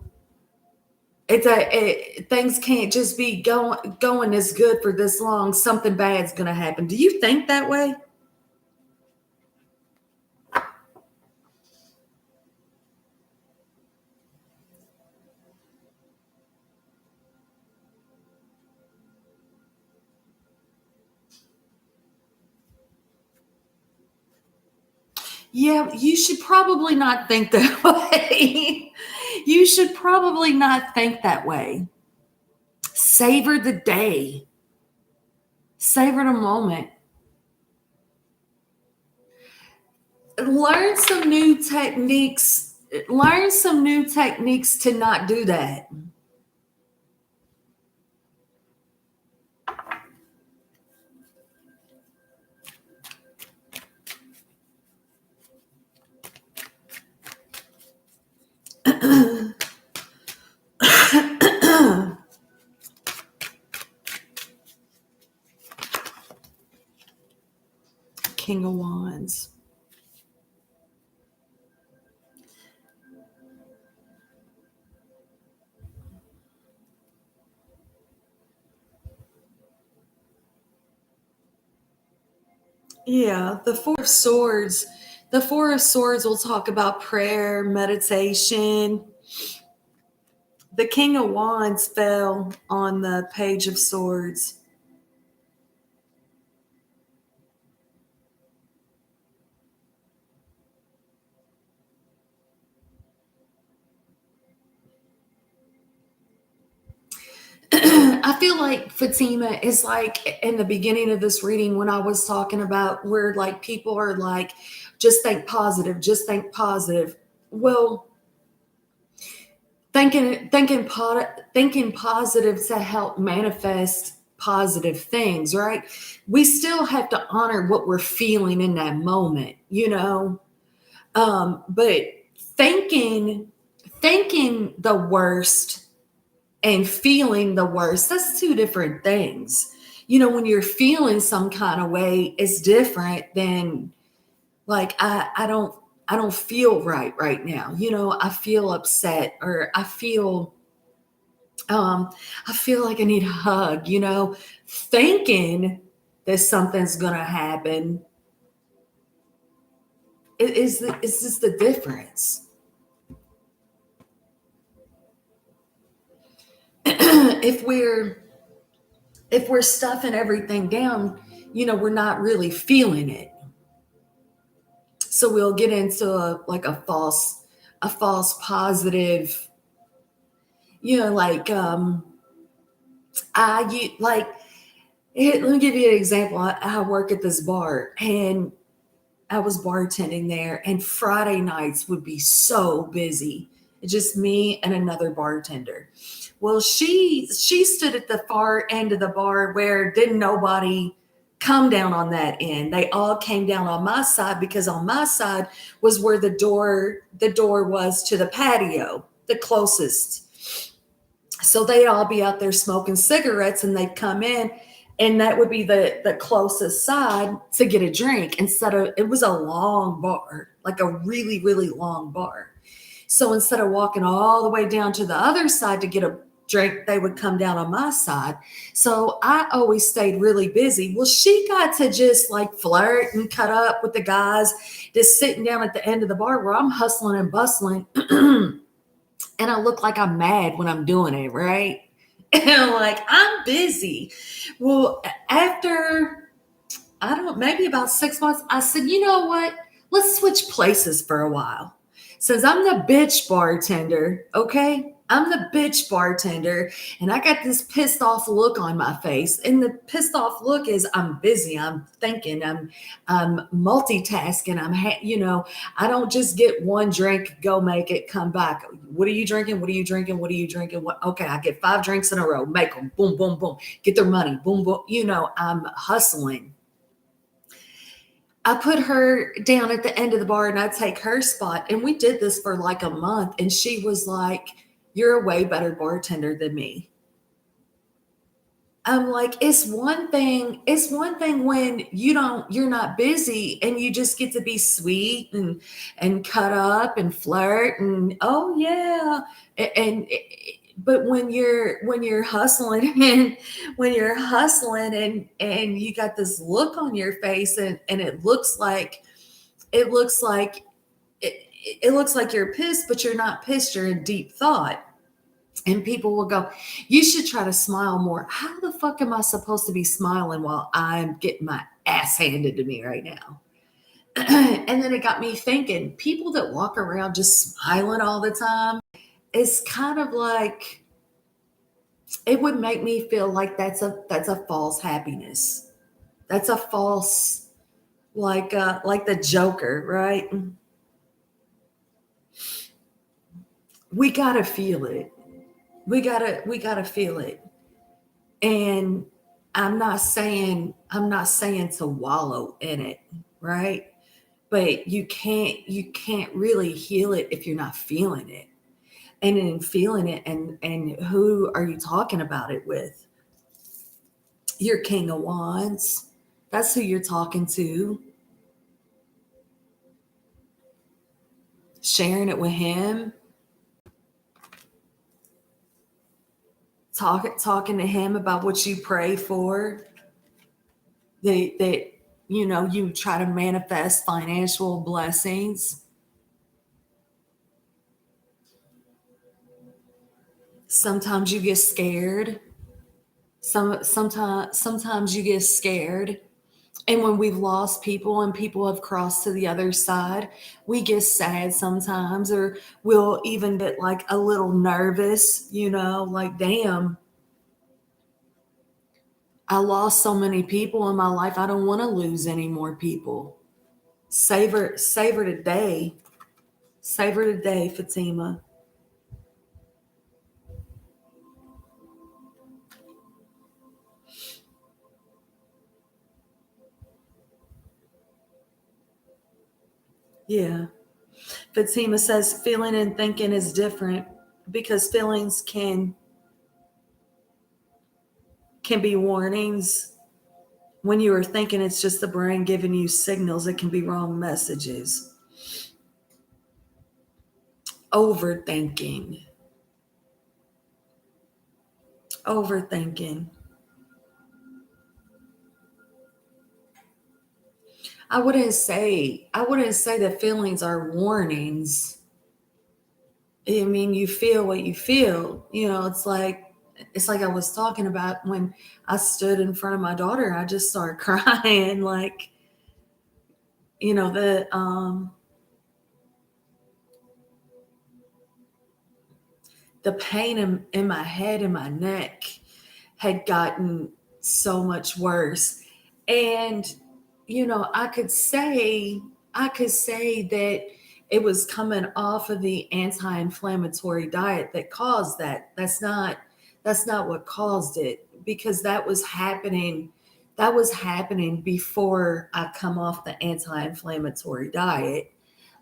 things can't just be going as good for this long. Something bad's going to happen. Do you think that way? Yeah, you should probably not think that way. You should probably not think that way. Savor the day. Savor the moment. Learn some new techniques learn some new techniques to not do that. King of Wands. Yeah, the Four of Swords. The Four of Swords will talk about prayer, meditation. The King of Wands fell on the Page of Swords. I feel like Fatima is like in the beginning of this reading when I was talking about where like people are like, just think positive, just think positive. Well, thinking positive to help manifest positive things, right? We still have to honor what we're feeling in that moment, you know. But thinking thinking the worst and feeling the worst, that's two different things. You know, when you're feeling some kind of way, it's different than like I don't feel right now. You know, I feel upset or um I feel like I need a hug, you know. Thinking that something's gonna happen is just the difference. if we're if we're stuffing everything down, you know, we're not really feeling it. So we'll get into a false positive, you know, like like let me give you an example. I work at this bar and I was bartending there, and Friday nights would be so busy. It's just me and another bartender. Well, she stood at the far end of the bar where didn't nobody come down on that end. They all came down on my side because on my side was where the door was to the patio, the closest. So they'd all be out there smoking cigarettes and they'd come in and that would be the closest side to get a drink. Instead of, it was a long bar, like a really really long bar. So instead of walking all the way down to the other side to get a drink, they would come down on my side. So I always stayed really busy. Well, she got to just like flirt and cut up with the guys, just sitting down at the end of the bar where I'm hustling and bustling. And I look like I'm mad when I'm doing it, right? And I'm like, I'm busy. Well, after, I don't know, maybe about 6 months, I said, you know what? Let's switch places for a while. Since I'm the bitch bartender, okay? I'm the bitch bartender, and I got this pissed off look on my face. And the pissed off look is I'm busy, I'm thinking, I'm multitasking, you know, I don't just get one drink, go make it, come back. What are you drinking? What are you drinking? What are you drinking? What? Okay, I get 5 drinks in a row, make them, boom, boom, boom, get their money, boom, boom. You know, I'm hustling. I put her down at the end of the bar and I take her spot. And we did this for like a month. And she was like, you're a way better bartender than me. I'm like, it's one thing when you're not busy and you just get to be sweet and cut up and flirt and oh yeah. And but when you're hustling and when you're hustling and you got this look on your face and it looks like it looks like you're pissed, but you're not pissed, you're in deep thought. And people will go, you should try to smile more. How the fuck am I supposed to be smiling while I'm getting my ass handed to me right now? And then it got me thinking, people that walk around just smiling all the time, it's kind of like it would make me feel like that's a false happiness. That's a false, like the Joker, right? we gotta feel it. We gotta feel it. And I'm not saying to wallow in it, right? But you can't really heal it if you're not feeling it. And in feeling it, and who are you talking about it with? Your King of Wands. That's who you're talking to. Sharing it with him, talking to him about what you pray for. That you try to manifest financial blessings. Sometimes you get scared. Sometimes you get scared. And when we've lost people and people have crossed to the other side, we get sad sometimes, or we'll even get like a little nervous, like, damn, I lost so many people in my life. I don't want to lose any more people. Savor today. Savor today, Fatima. Yeah. Fatima says feeling and thinking is different because feelings can be warnings. When you are thinking, it's just the brain giving you signals. It can be wrong messages. Overthinking. Overthinking. I wouldn't say that feelings are warnings. I mean, you feel what you feel. It's like I was talking about when I stood in front of my daughter. I just started crying, like, the pain in my head and my neck had gotten so much worse. And I could say that it was coming off of the anti-inflammatory diet that caused that. That's not what caused it, because that was happening before I come off the anti-inflammatory diet.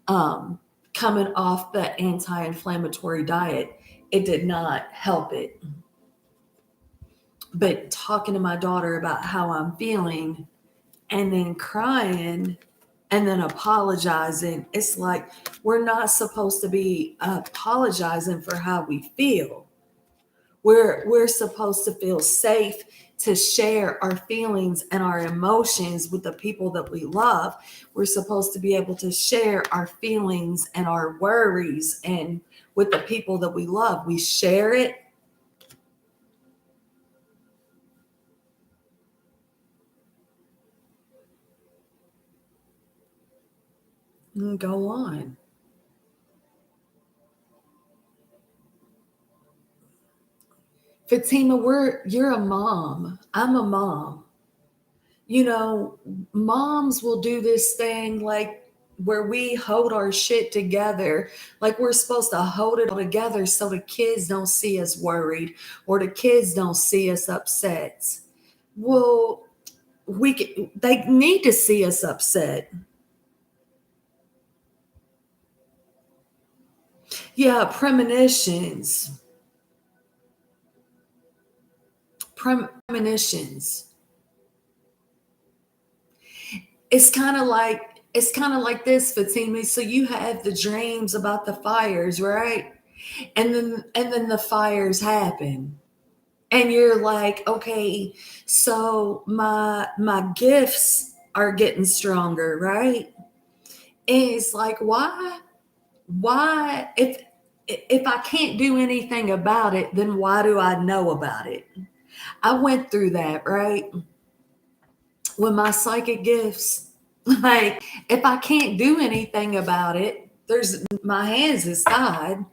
um, Coming off the anti-inflammatory diet, it did not help it. But talking to my daughter about how I'm feeling, and then crying, and then apologizing, it's like we're not supposed to be apologizing for how we feel. We're supposed to feel safe to share our feelings and our emotions with the people that we love. We're supposed to be able to share our feelings and our worries and with the people that we love. We share it and go on. Fatima, you're a mom. I'm a mom. you know, Moms will do this thing like where we hold our shit together, like we're supposed to hold it all together so the kids don't see us worried or the kids don't see us upset. Well, they need to see us upset. Yeah, premonitions. It's kind of like this, Fatima. So you have the dreams about the fires, right? And then the fires happen. And you're like, okay, so my gifts are getting stronger, right? And it's like, why if I can't do anything about it, then why do I know about it? I went through that, right? With my psychic gifts. Like, if I can't do anything about it, there's my hands is tied.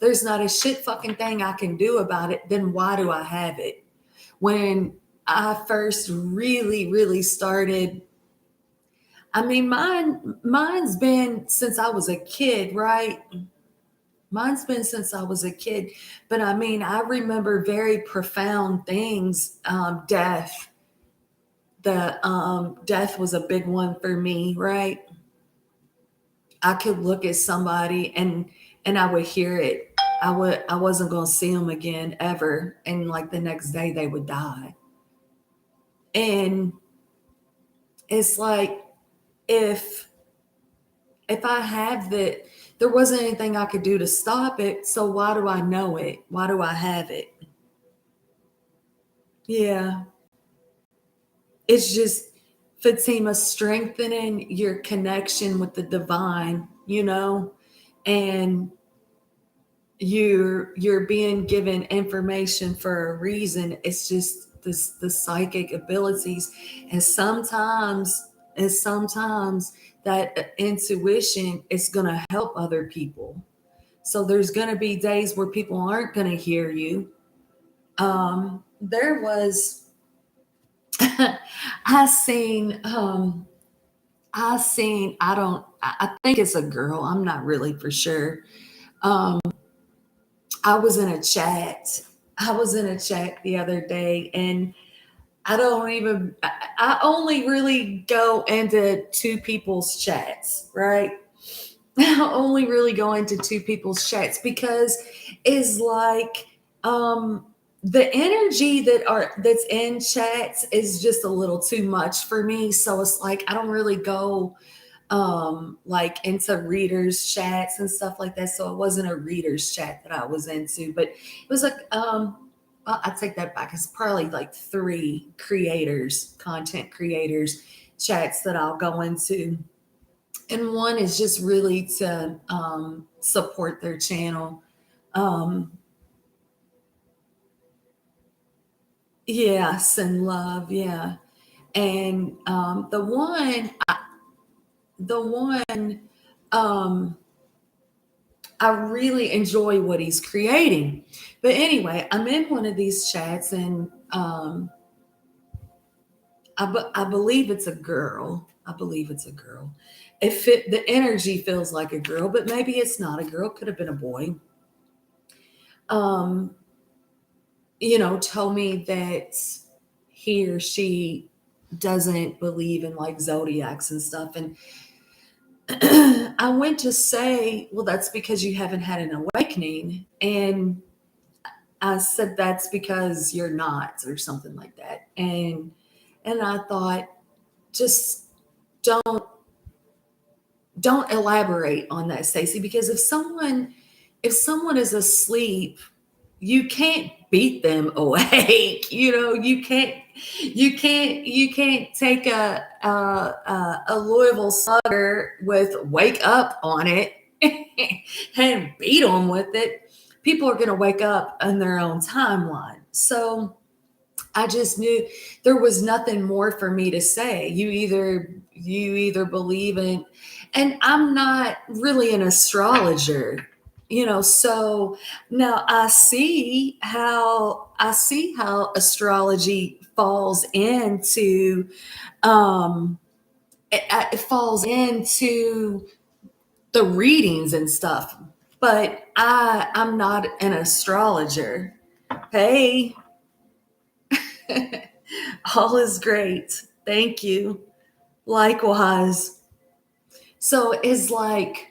There's not a shit fucking thing I can do about it, then why do I have it? When I first really, really started, I mean, mine's been since I was a kid, right? Mine's been since I was a kid, but I mean, I remember very profound things. Death, the death was a big one for me, right? I could look at somebody and I would hear it. I wasn't gonna see them again ever, and like the next day they would die. And it's like if I have that, there wasn't anything I could do to stop it. So why do I know it? Why do I have it? Yeah. It's just Fatima strengthening your connection with the divine, and you're being given information for a reason. It's just the psychic abilities, and sometimes that intuition is going to help other people. So there's going to be days where people aren't going to hear you. There was I seen I don't I think it's a girl, I'm not really for sure. um I was in a chat. I was in a chat the other day, and I only really go into two people's chats, right? I only really go into two people's chats because it's like um the energy that's in chats is just a little too much for me. So it's like I don't really go like into readers chats and stuff like that. So it wasn't a readers chat that I was into, but it was like well, I take that back. It's probably like three creators, content creators chats that I'll go into. And one is just really to support their channel. Um yes, and love, yeah. And the one um I really enjoy what he's creating. But anyway, I'm in one of these chats, and I believe it's a girl. I believe it's a girl. The energy feels like a girl, but maybe it's not a girl. Could have been a boy. Um, Told me that he or she doesn't believe in like zodiacs and stuff. And I went to say, well, that's because you haven't had an awakening. And I said that's because you're not, or something like that. And I thought, just don't don't elaborate on that, Stacey, because if someone is asleep, you can't beat them awake. You can't take a Louisville Slugger with "wake up" on it and beat them with it. People are going to wake up on their own timeline. So I just knew there was nothing more for me to say. You either believe in, and I'm not really an astrologer, so now I see how astrology falls into it falls into the readings and stuff, but I'm not an astrologer. Hey, all is great. Thank you. Likewise. So it's like,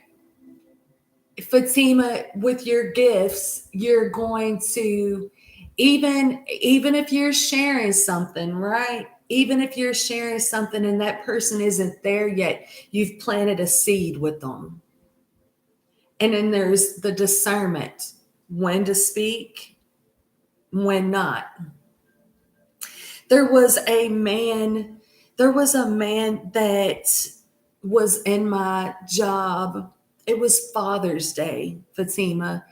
Fatima, with your gifts, you're going to, even if you're sharing something, right? Even if you're sharing something and that person isn't there yet, you've planted a seed with them. And then there's the discernment, when to speak, when not. There was a man, there was a man that was in my job. It was Father's Day, Fatima,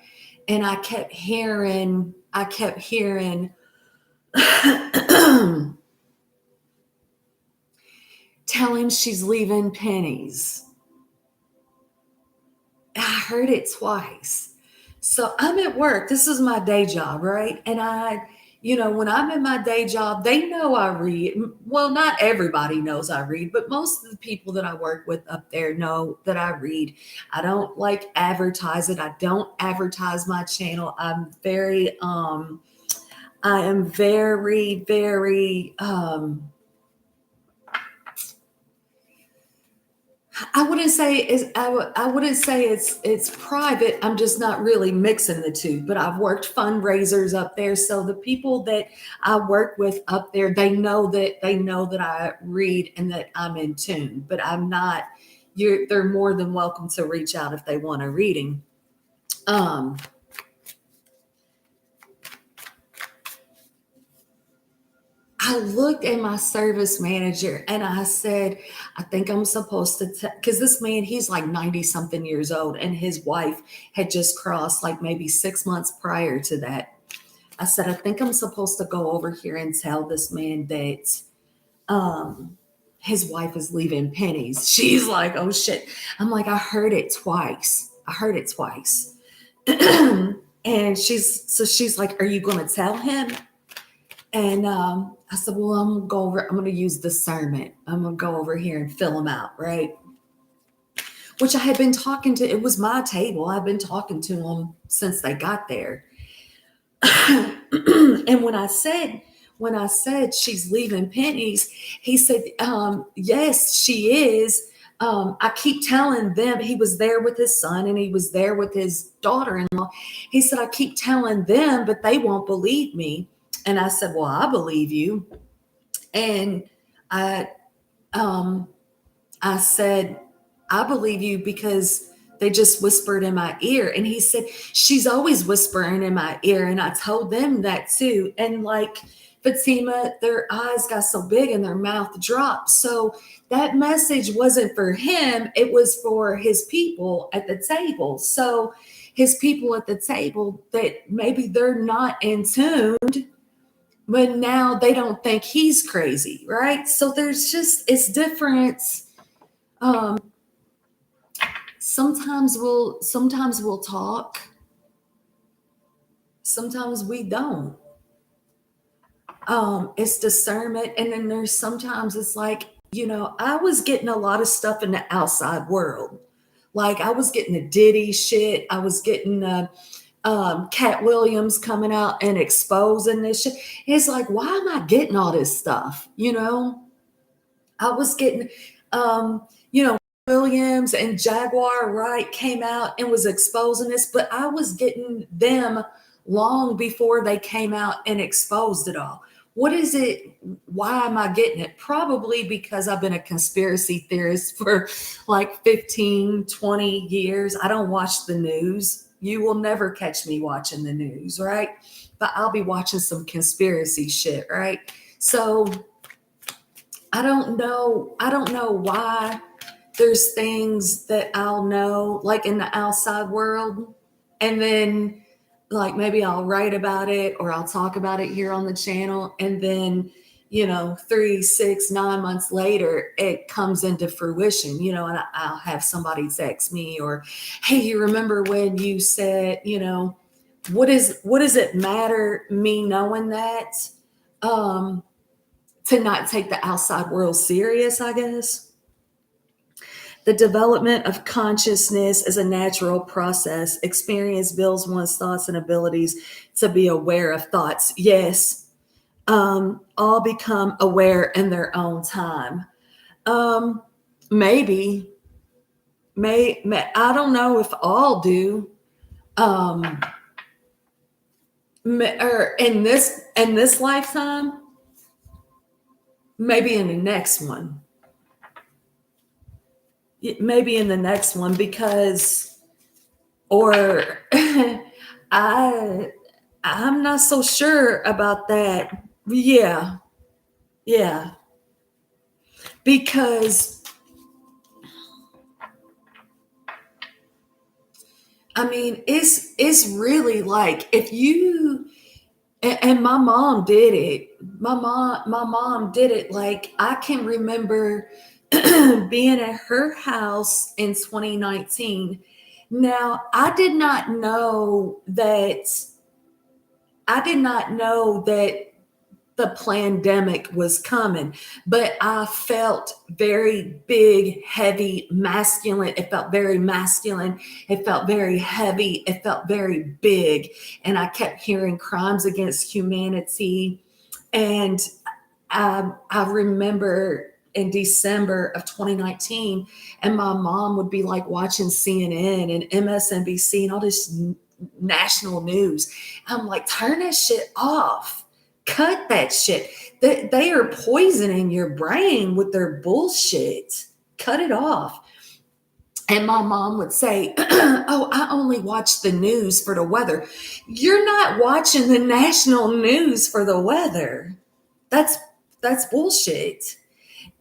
and I kept hearing tell him she's leaving pennies. I heard it twice. So I'm at work. This is my day job, right? And When I'm in my day job, they know I read. Well, not everybody knows I read, but most of the people that I work with up there know that I read. I don't like advertise it. I don't advertise my channel. I am very, very, I wouldn't say it's private. I'm just not really mixing the two. But I've worked fundraisers up there, so the people that I work with up there, they know that I read and that I'm in tune. But I'm not. They're more than welcome to reach out if they want a reading. Um, I looked at my service manager and I said, I think I'm supposed to, because this man, he's like 90 something years old, and his wife had just crossed like maybe 6 months prior to that. I said, I think I'm supposed to go over here and tell this man that um, his wife is leaving pennies. She's like, oh shit. I'm like, I heard it twice. I heard it twice. And she's like, are you going to tell him? And I said, well, I'm going to use discernment. I'm going to go over here and fill them out, right? Which I had been talking to, it was my table. I've been talking to them since they got there. And when I said she's leaving pennies, he said, yes, she is. I keep telling them, he was there with his son and he was there with his daughter-in-law. He said, I keep telling them, but they won't believe me. And I said, well, I believe you. And I, I said, I believe you because they just whispered in my ear. And he said, she's always whispering in my ear. And I told them that too. And like Fatima, their eyes got so big and their mouth dropped. So that message wasn't for him. It was for his people at the table. So his people at the table, that maybe they're not in tune, but now they don't think he's crazy, right? So it's different. Um, sometimes we'll talk, sometimes we don't. It's discernment, and then there's sometimes it's like, I was getting a lot of stuff in the outside world. Like I was getting the Diddy shit. I was getting Cat Williams coming out and exposing this shit. It's like, why am I getting all this stuff? I was getting, Williams and Jaguar Wright came out and was exposing this, but I was getting them long before they came out and exposed it all. What is it? Why am I getting it? Probably because I've been a conspiracy theorist for like 15, 20 years. I don't watch the news. You will never catch me watching the news, right? But I'll be watching some conspiracy shit, right? So I don't know. I don't know why there's things that I'll know like in the outside world, and then like maybe I'll write about it or I'll talk about it here on the channel, and then 3, 6, 9 months later it comes into fruition, and I'll have somebody text me or, hey, you remember when you said, what does it matter me knowing that, to not take the outside world serious, I guess. The development of consciousness is a natural process. Experience builds one's thoughts and abilities to be aware of thoughts. Yes, all become aware in their own time. Maybe, I don't know if all do. Or in this lifetime, maybe in the next one. Maybe in the next one, because, or I'm not so sure about that. Yeah, yeah, because I mean, it's really like if you, and my mom did it. My mom did it. Like I can remember being at her house in 2019. Now, I did not know that I did not know that the pandemic was coming, but I felt very big, heavy, masculine. It felt very masculine. It felt very heavy. It felt very big. And I kept hearing crimes against humanity. And I remember in December of 2019, and my mom would be like watching CNN and MSNBC and all this national news. I'm like, turn that shit off. Cut that shit. They are poisoning your brain with their bullshit. Cut it off. And my mom would say, oh, I only watch the news for the weather. You're not watching the national news for the weather. That's bullshit.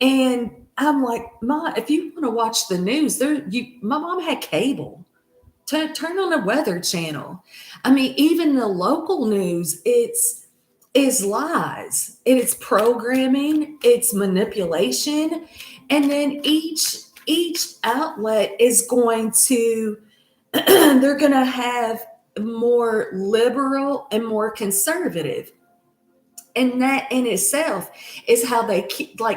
And I'm like, Ma, if you want to watch the news, my mom had cable. Turn on the Weather Channel. I mean, even the local news, is lies. It's programming, it's manipulation, and then each outlet is going to they're going to have more liberal and more conservative. And that in itself is how they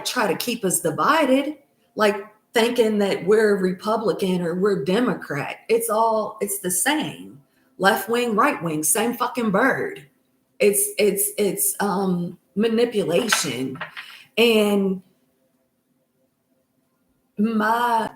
try to keep us divided, like thinking that we're Republican or we're Democrat. It's the same. Left wing, right wing, same fucking bird. It's manipulation. And my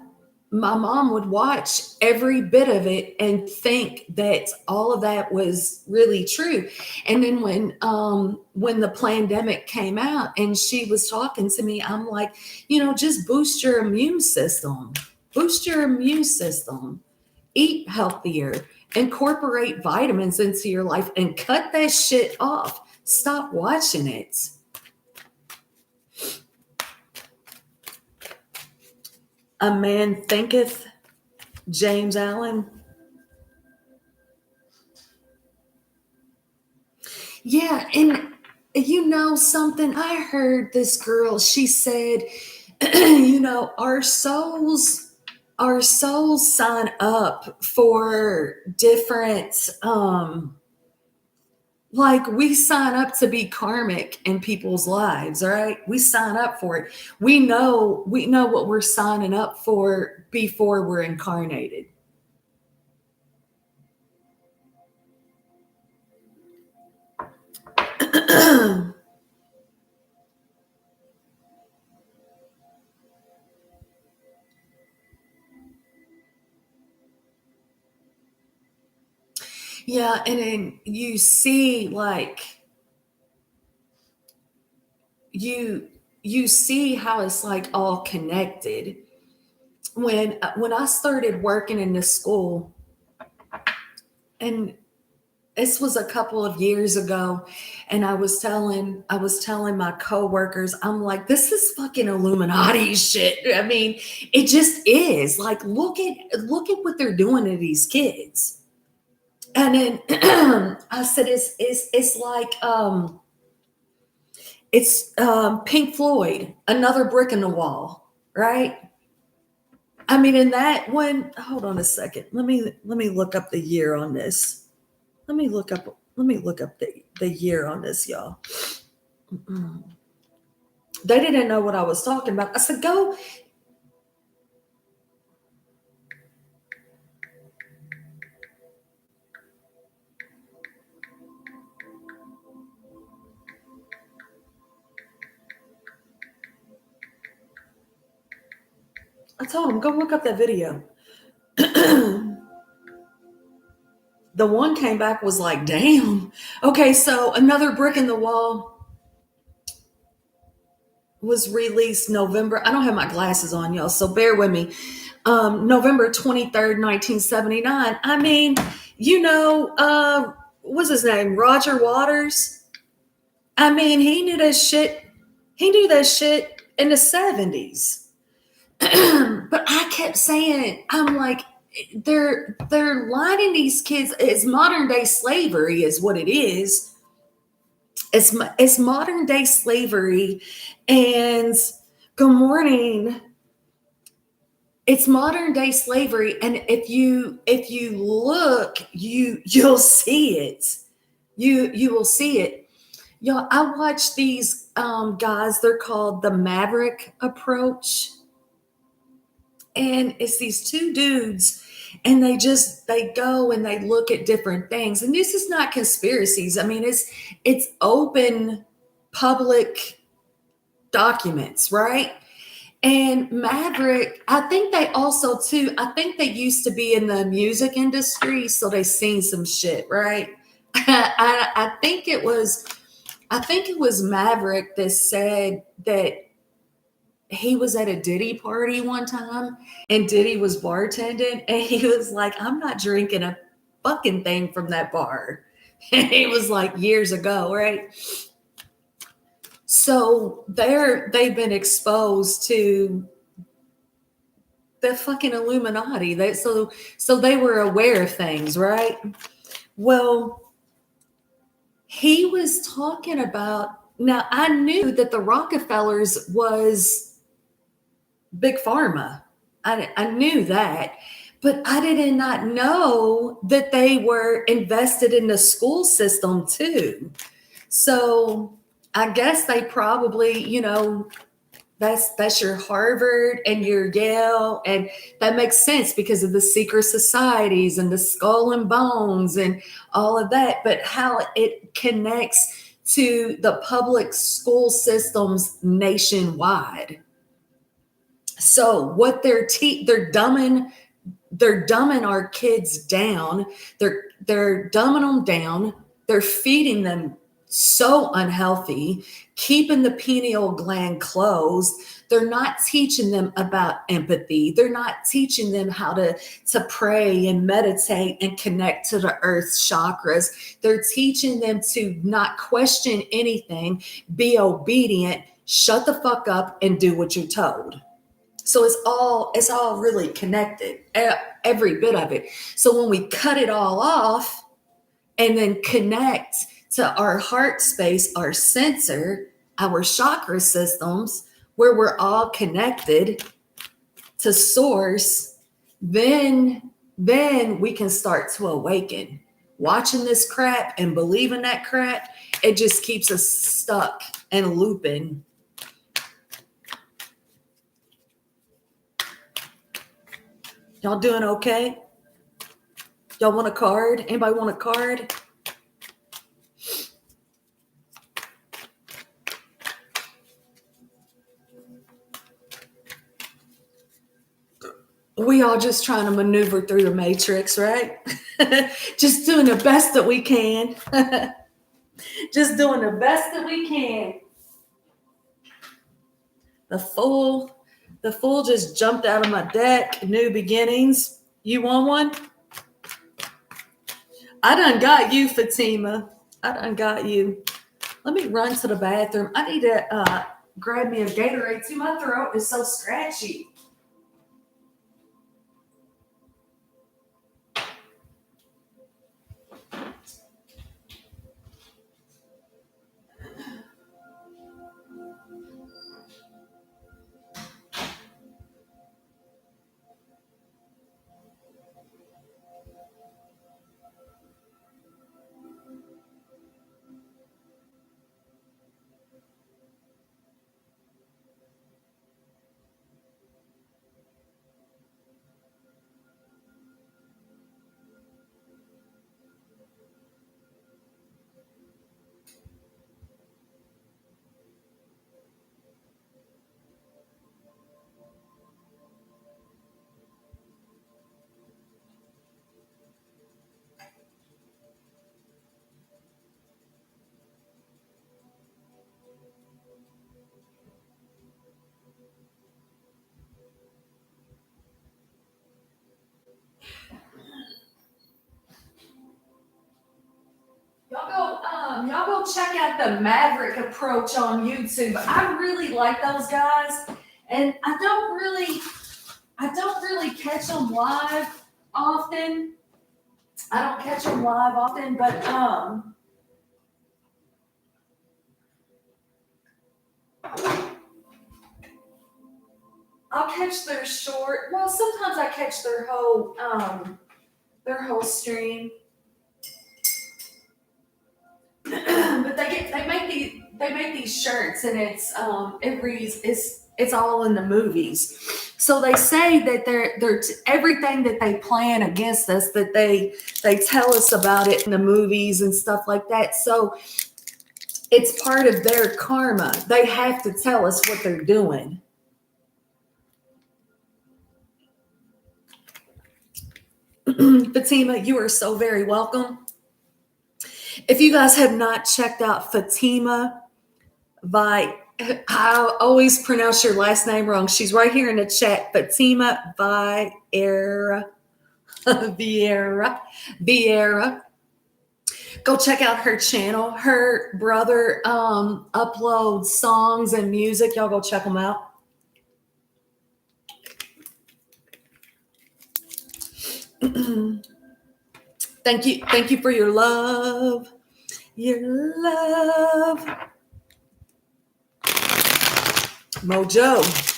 mom would watch every bit of it and think that all of that was really true. And then when the pandemic came out and she was talking to me, I'm like, just boost your immune system. Boost your immune system. Eat healthier. Incorporate vitamins into your life and cut that shit off. Stop watching it. A man thinketh, James Allen. Yeah, and something, I heard this girl, she said, our souls sign up for different like we sign up to be karmic in people's lives, all right? We sign up for it. We know what we're signing up for before we're incarnated. Yeah, and then you see you see how it's like all connected. When I started working in this school, and this was a couple of years ago, and I was telling my coworkers, I'm like, this is fucking Illuminati shit. I mean, it just is. Like, look at what they're doing to these kids. And then I said, it's like it's Pink Floyd, Another Brick in the Wall, right? I mean, in that one, hold on a second. Let me look up the year on this. Let me look up the year on this, y'all. They didn't know what I was talking about. I said, go. I told him, go look up that video. The one came back was like, damn. Okay, so Another Brick in the Wall was released November. I don't have my glasses on, y'all, so bear with me. November 23rd, 1979. I mean, what's his name? Roger Waters. I mean, he knew that shit. He knew that shit in the 70s. But I kept saying, I'm like, they're lining these kids. It's modern day slavery is what it is. It's modern day slavery. And good morning. It's modern day slavery. And if you look, you'll see it. You will see it. I watch these guys. They're called the Maverick Approach, and it's these two dudes, and they go and they look at different things. And this is not conspiracies. I mean, it's open public documents, right? And Maverick, I think they also too, I think they used to be in the music industry, so they seen some shit, right? I think it was Maverick that said that he was at a Diddy party one time and Diddy was bartending and he was like, I'm not drinking a fucking thing from that bar. And it was like years ago, right? So they've been exposed to the fucking Illuminati. So they were aware of things, right? Well, he was talking about, now I knew that the Rockefellers was big pharma. I knew that, but I did not know that they were invested in the school system too. So I guess they probably, that's your Harvard and your Yale, and that makes sense because of the secret societies and the skull and bones and all of that. But how it connects to the public school systems nationwide. So what they're dumbing our kids down. They're dumbing them down. They're feeding them so unhealthy, keeping the pineal gland closed. They're not teaching them about empathy. They're not teaching them how to pray and meditate and connect to the earth's chakras. They're teaching them to not question anything, be obedient, shut the fuck up, and do what you're told. So it's all really connected, every bit of it. So when we cut it all off and then connect to our heart space, our sensor, our chakra systems, where we're all connected to source, then we can start to awaken. Watching this crap and believing that crap, it just keeps us stuck and looping. Y'all doing okay? Y'all want a card? Anybody want a card? We all just trying to maneuver through the matrix, right? Just doing the best that we can. Just doing the best that we can. The fool just jumped out of my deck. New beginnings. You want one? I done got you, Fatima. I done got you. Let me run to the bathroom. I need to grab me a Gatorade too. My throat is so scratchy. Y'all go check out the Maverick Approach on YouTube. I really like those guys, and I don't really catch them live often. I don't catch them live often, but I'll catch their short. Well, sometimes I catch their whole stream. But they make these shirts, and it reads it's all in the movies. So they say that they're everything that they plan against us, that they tell us about it in the movies and stuff like that. So it's part of their karma. They have to tell us what they're doing. Fatima, you are so very welcome. If you guys have not checked out Fatima by, I always pronounce your last name wrong. She's right here in the chat. Fatima Vieira. Vieira. Go check out her channel. Her brother uploads songs and music. Y'all go check them out. Thank you for your love. Your love. Mojo.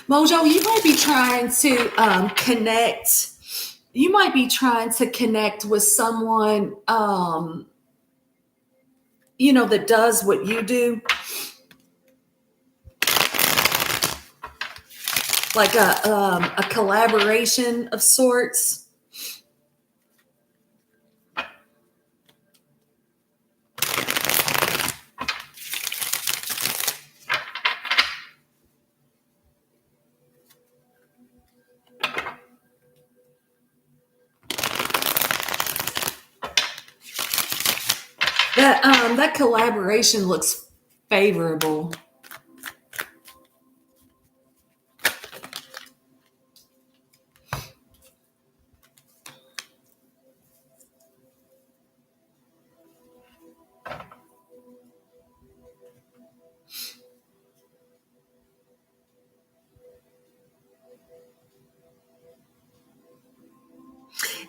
Mojo, you might be trying to connect. You might be trying to connect with someone, that does what you do, like a collaboration of sorts. That collaboration looks favorable.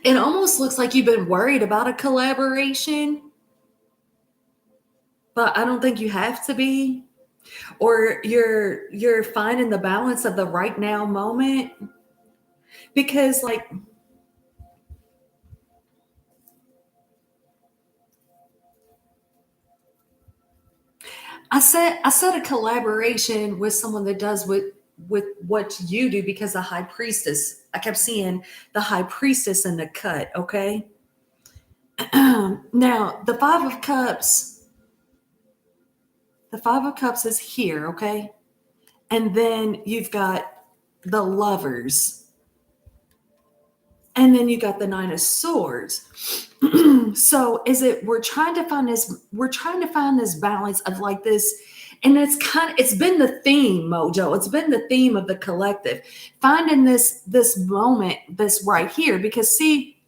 It almost looks like you've been worried about a collaboration, but I don't think you have to be. Or you're finding the balance of the right now moment, because like I said a collaboration with someone that does with what you do, because the high priestess, I kept seeing the high priestess in the cut, okay? Now, the 5 of cups is here, okay? And then you've got the lovers. And then you got the 9 of swords. So we're trying to find this balance of like this, and it's been the theme, Mojo. It's been the theme of the collective. Finding this moment, this right here, because see,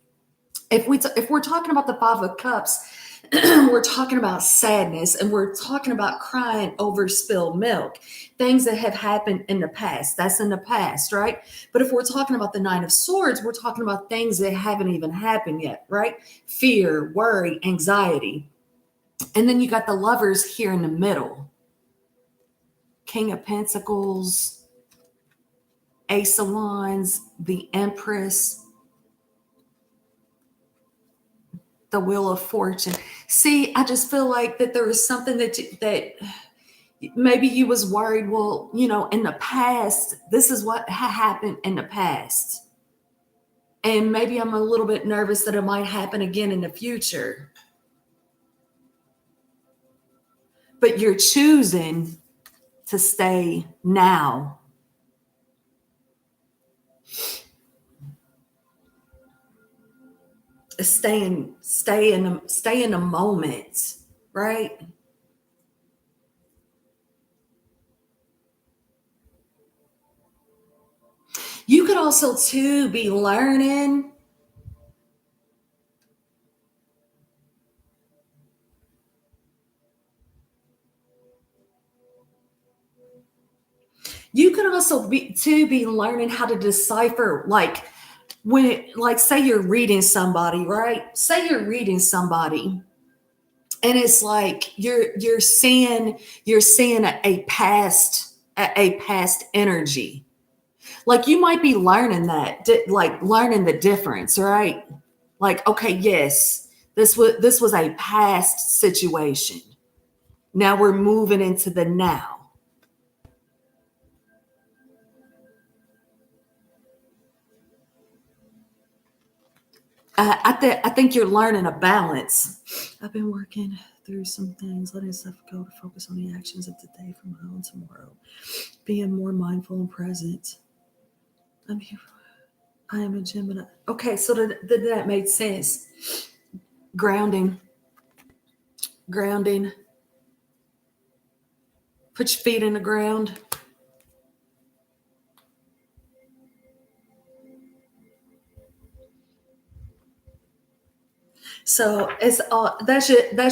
if we're talking about the 5 of cups, we're talking about sadness, and we're talking about crying over spilled milk, things that have happened in the past. That's in the past, right? But if we're talking about the 9 of swords, we're talking about things that haven't even happened yet, right? Fear, worry, anxiety. And then you got the lovers here in the middle. King of Pentacles, Ace of Wands, the Empress, the Wheel of Fortune. See, I just feel like that there was something that maybe you was worried, well, in the past, this is what happened in the past. And maybe I'm a little bit nervous that it might happen again in the future. But you're choosing to stay now. Stay in the moment, right? You could also too be learning You can also be learning how to decipher, like like say you're reading somebody, right? Say you're reading somebody, and it's like you're seeing a past energy. Like you might be learning like learning the difference, right? Like, okay, yes, this was a past situation. Now we're moving into the now. I think you're learning a balance. I've been working through some things, letting stuff go to focus on the actions of today from now on tomorrow. Being more mindful and present. I'm here. I am a Gemini. Okay, so did that make sense? Grounding, grounding. Put your feet in the ground. So that's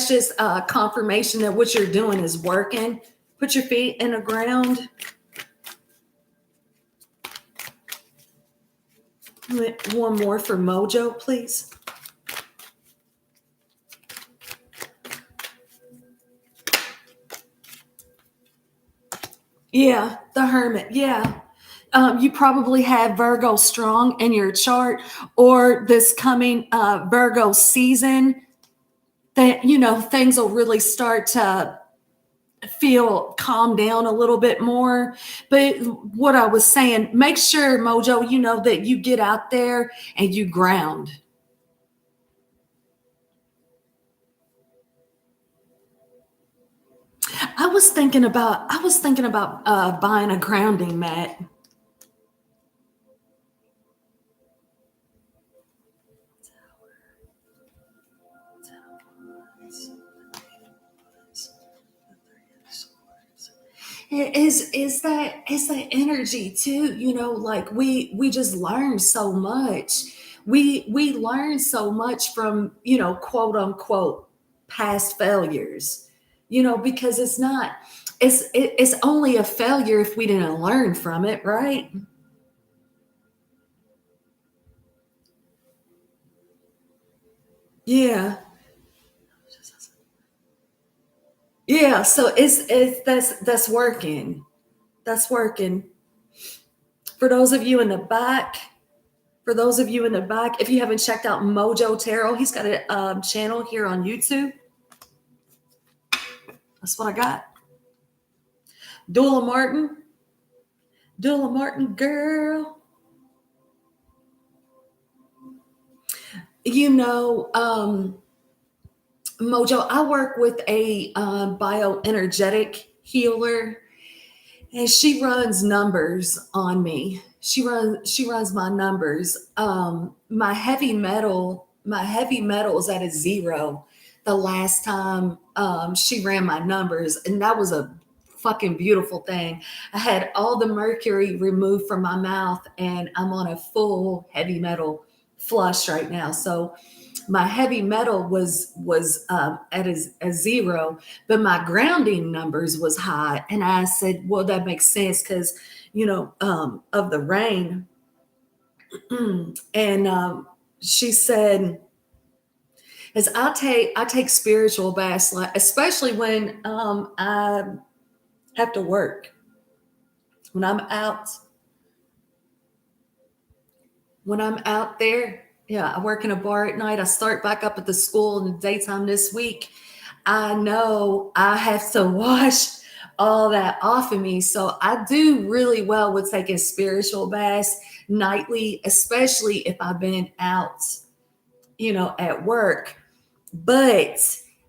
just confirmation that what you're doing is working. Put your feet in the ground. One more for Mojo, please. Yeah, the Hermit. Yeah. You probably have Virgo strong in your chart, or this coming Virgo season, that things will really start to feel calm down a little bit more. But what I was saying, make sure, Mojo, that you get out there and you ground. I was thinking about buying a grounding mat. Is that energy too, like we just learn so much. We learn so much from, quote unquote past failures, because it's only a failure if we didn't learn from it, right? Yeah. Yeah, so it's that's working. That's working. For those of you in the back, for those of you in the back, if you haven't checked out Mojo Tarot, he's got a channel here on YouTube. That's what I got. Dula Martin. Dula Martin, girl. You know, Mojo, I work with a bioenergetic healer, and she runs numbers on me. She runs my numbers. My heavy metal is at a zero the last time she ran my numbers, and that was a fucking beautiful thing. I had all the mercury removed from my mouth, and I'm on a full heavy metal flush right now. So my heavy metal was at a zero, but my grounding numbers was high. And I said, well, that makes sense because of the rain. And she said, as I take spiritual baths, like especially when I have to work, when I'm out when I'm out there. Yeah, I work in a bar at night. I start back up at the school in the daytime this week. I know I have to wash all that off of me. So I do really well with taking spiritual baths nightly, especially if I've been out, at work. But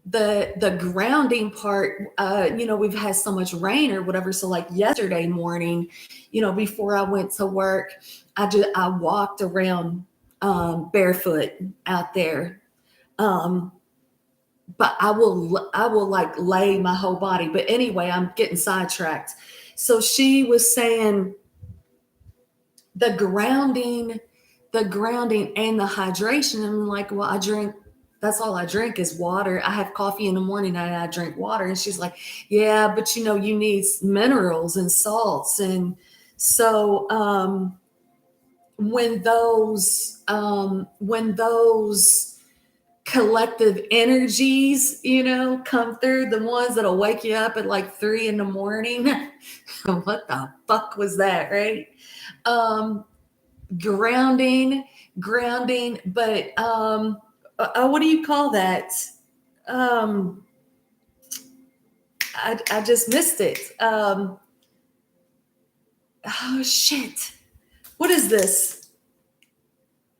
the grounding part, we've had so much rain or whatever. So like yesterday morning, before I went to work, I walked around barefoot out there. Um, but I will like lay my whole body. But anyway, I'm getting sidetracked. So she was saying the grounding, the grounding and the hydration. And I'm like, well, I drink That's all I drink is water. I have coffee in the morning and I drink water. And she's like, yeah, but you need minerals and salts. And so when those collective energies, come through, the ones that'll wake you up at like 3 in the morning. What the fuck was that, right? Um, grounding, grounding, but what do you call that? Um, I just missed it. Oh shit. What is this?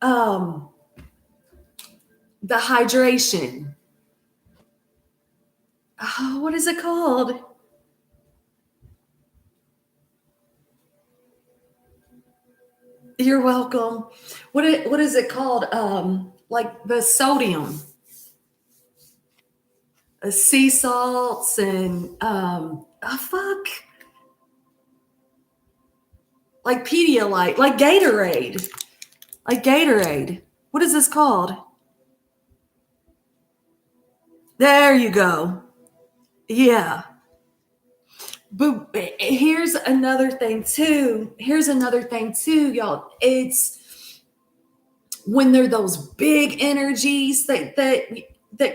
Um, the hydration. Oh, what is it called? You're welcome. What is it called? Like the sodium, sea salts, and oh fuck, like Pedialyte, like Gatorade, like Gatorade. What is this called? There you go. Yeah. But here's another thing too. Here's another thing too, y'all. It's when there are those big energies that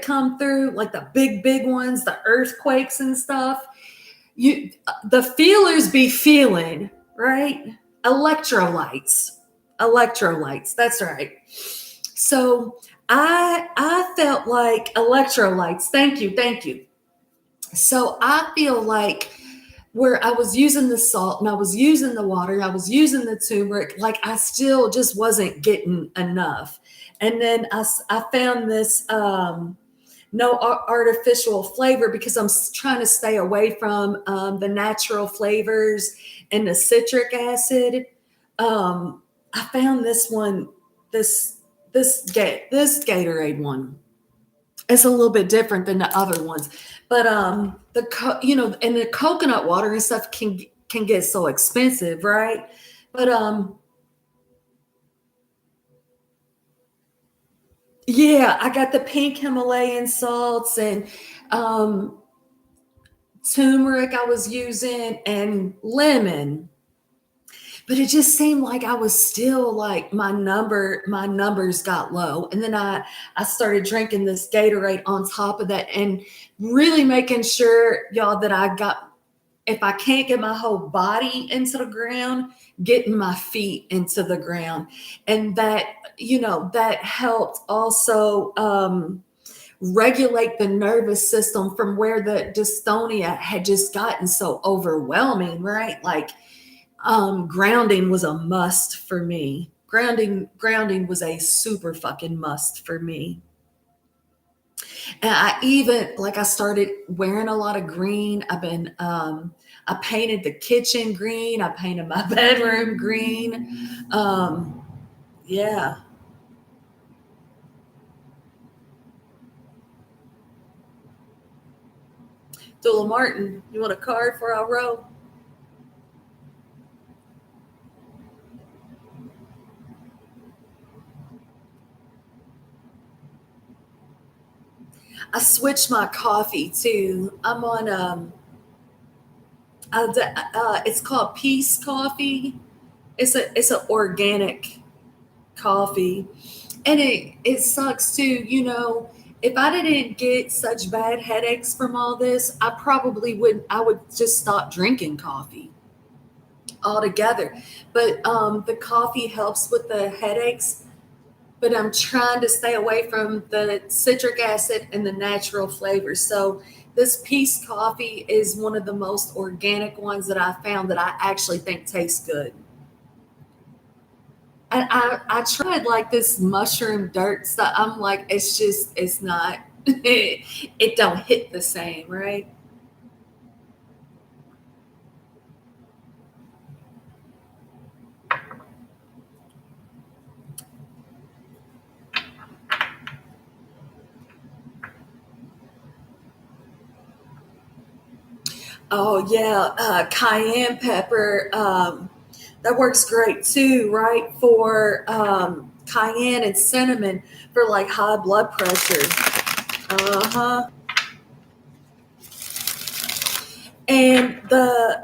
come through, like the big ones, the earthquakes and stuff. The feelers be feeling, right? Electrolytes. Electrolytes. That's right. So I felt like electrolytes. Thank you, thank you. So I feel like where I was using the salt and I was using the water, I was using the turmeric, like I still just wasn't getting enough. And then I found this no artificial flavor because I'm trying to stay away from the natural flavors and the citric acid. I found this one, this this Gatorade one. It's a little bit different than the other ones, but and the coconut water and stuff can get so expensive, right? But yeah, I got the pink Himalayan salts and um turmeric I was using and lemon. But it just seemed like I was still like my numbers got low. And then I started drinking this Gatorade on top of that and really making sure, y'all, that I got, if I can't get my whole body into the ground, getting my feet into the ground. And that helped also regulate the nervous system from where the dystonia had just gotten so overwhelming, right? Like grounding was a must for me. Grounding was a super fucking must for me. And I even like I started wearing a lot of green. I painted the kitchen green. I painted my bedroom green. Yeah. Dula Martin, you want a card for our row? I switched my coffee too. I'm on it's called Peace Coffee. It's an organic coffee, and it sucks too. If I didn't get such bad headaches from all this, I would just stop drinking coffee altogether. But the coffee helps with the headaches. But I'm trying to stay away from the citric acid and the natural flavors. So this Peace Coffee is one of the most organic ones that I found that I actually think tastes good. And I tried like this mushroom dirt stuff. I'm like, it's not, it don't hit the same, right? Oh yeah, cayenne pepper. That works great too, right? For cayenne and cinnamon for like high blood pressure. Uh-huh. And the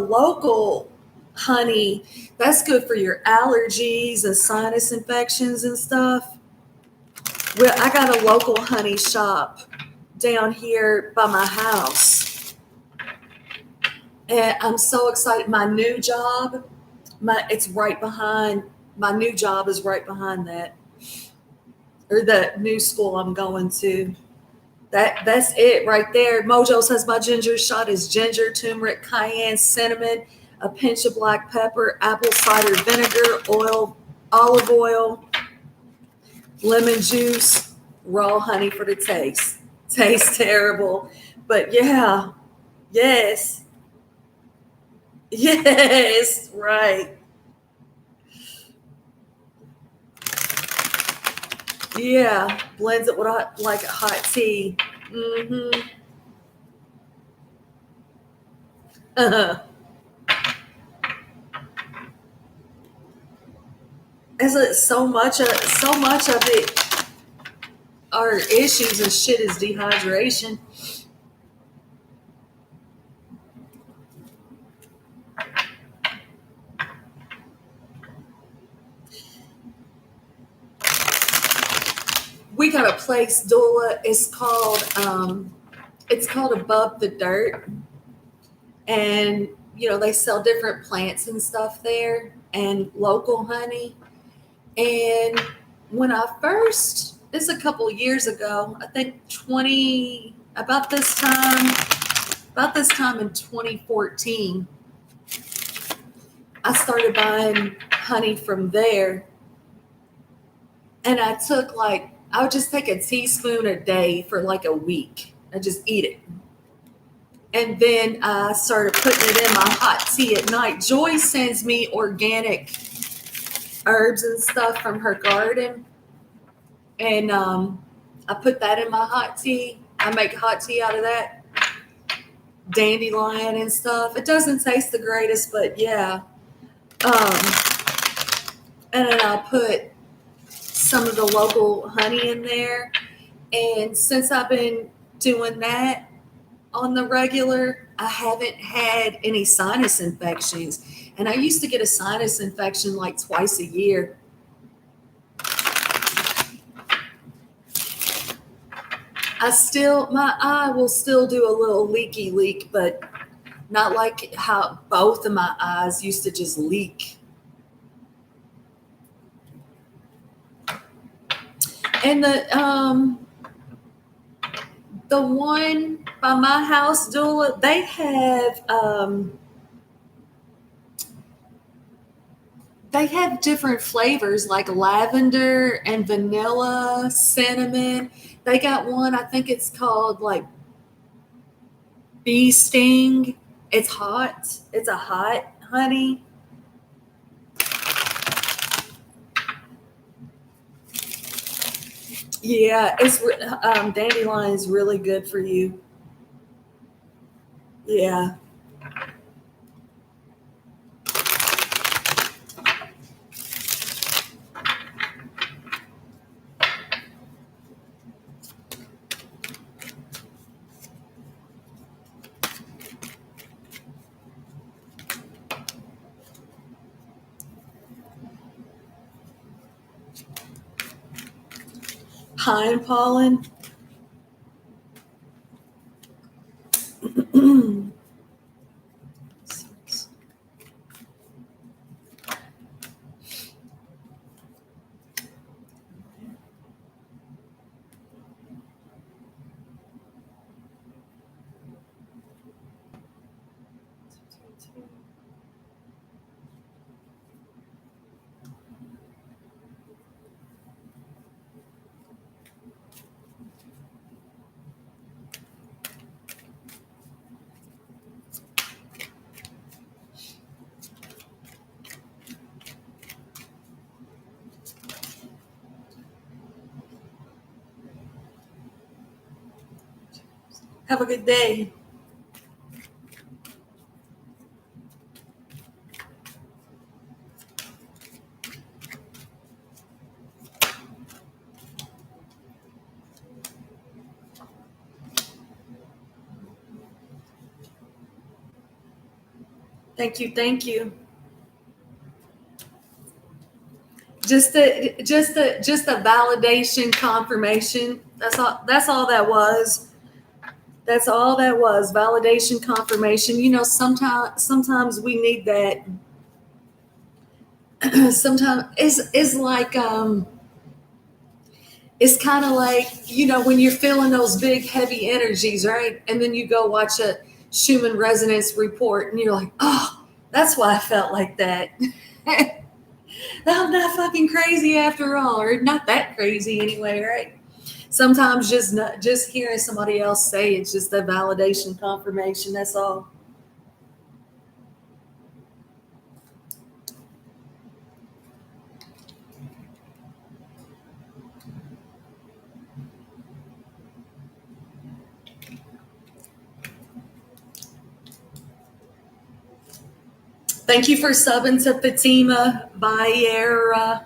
local honey, that's good for your allergies and sinus infections and stuff. Well, I got a local honey shop down here by my house, and I'm so excited. My new job, it's right behind. My new job is right behind that, or the new school I'm going to. That's it right there. Mojo says my ginger shot is ginger, turmeric, cayenne, cinnamon, a pinch of black pepper, apple cider vinegar, oil, olive oil, lemon juice, raw honey for the taste. Tastes terrible, but yeah, yes, yes, right, yeah. Blends it with like a hot tea. Mm-hmm. Is it so much of it? Our issues and shit is dehydration. We got a place, Dula. It's called Above the Dirt, and they sell different plants and stuff there, and local honey. And when I first, this is a couple years ago, I think 20 about this time in 2014, I started buying honey from there, and I would just take a teaspoon a day for like a week. I just eat it. And then I started putting it in my hot tea at night. Joy sends me organic herbs and stuff from her garden. And I put that in my hot tea. I make hot tea out of that. Dandelion and stuff. It doesn't taste the greatest, but yeah. Um, and then I put some of the local honey in there. And since I've been doing that on the regular, I haven't had any sinus infections. And I used to get a sinus infection like twice a year. My eye will still do a little leaky leak, but not like how both of my eyes used to just leak. And the one by my house, Dula, they have different flavors like lavender and vanilla, cinnamon. They got one, I think it's called like bee sting. It's hot. It's a hot honey. Yeah, dandelion is really good for you. Yeah. Pine pollen. Have a good day. Thank you. Thank you. Just a validation confirmation. That's all that was. That's all that was. Validation confirmation. Sometimes we need that. Sometimes is like it's kind of like, when you're feeling those big heavy energies, right? And then you go watch a Schumann resonance report and you're like, oh, that's why I felt like that. I'm not fucking crazy after all, or not that crazy anyway, right? Sometimes just hearing somebody else say it's just a validation confirmation. That's all. Thank you for subbing to Fatima Bayera.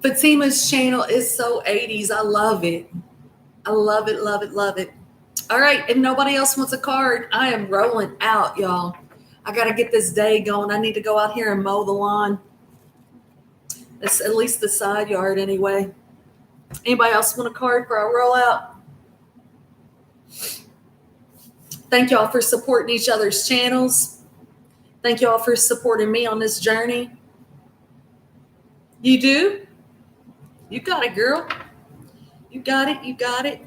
Fatima's channel is so 80s. I love it. I love it, love it, love it. All right. If nobody else wants a card, I am rolling out, y'all. I got to get this day going. I need to go out here and mow the lawn. That's at least the side yard anyway. Anybody else want a card for our rollout? Thank y'all for supporting each other's channels. Thank y'all for supporting me on this journey. You do? You got it, girl. You got it. You got it.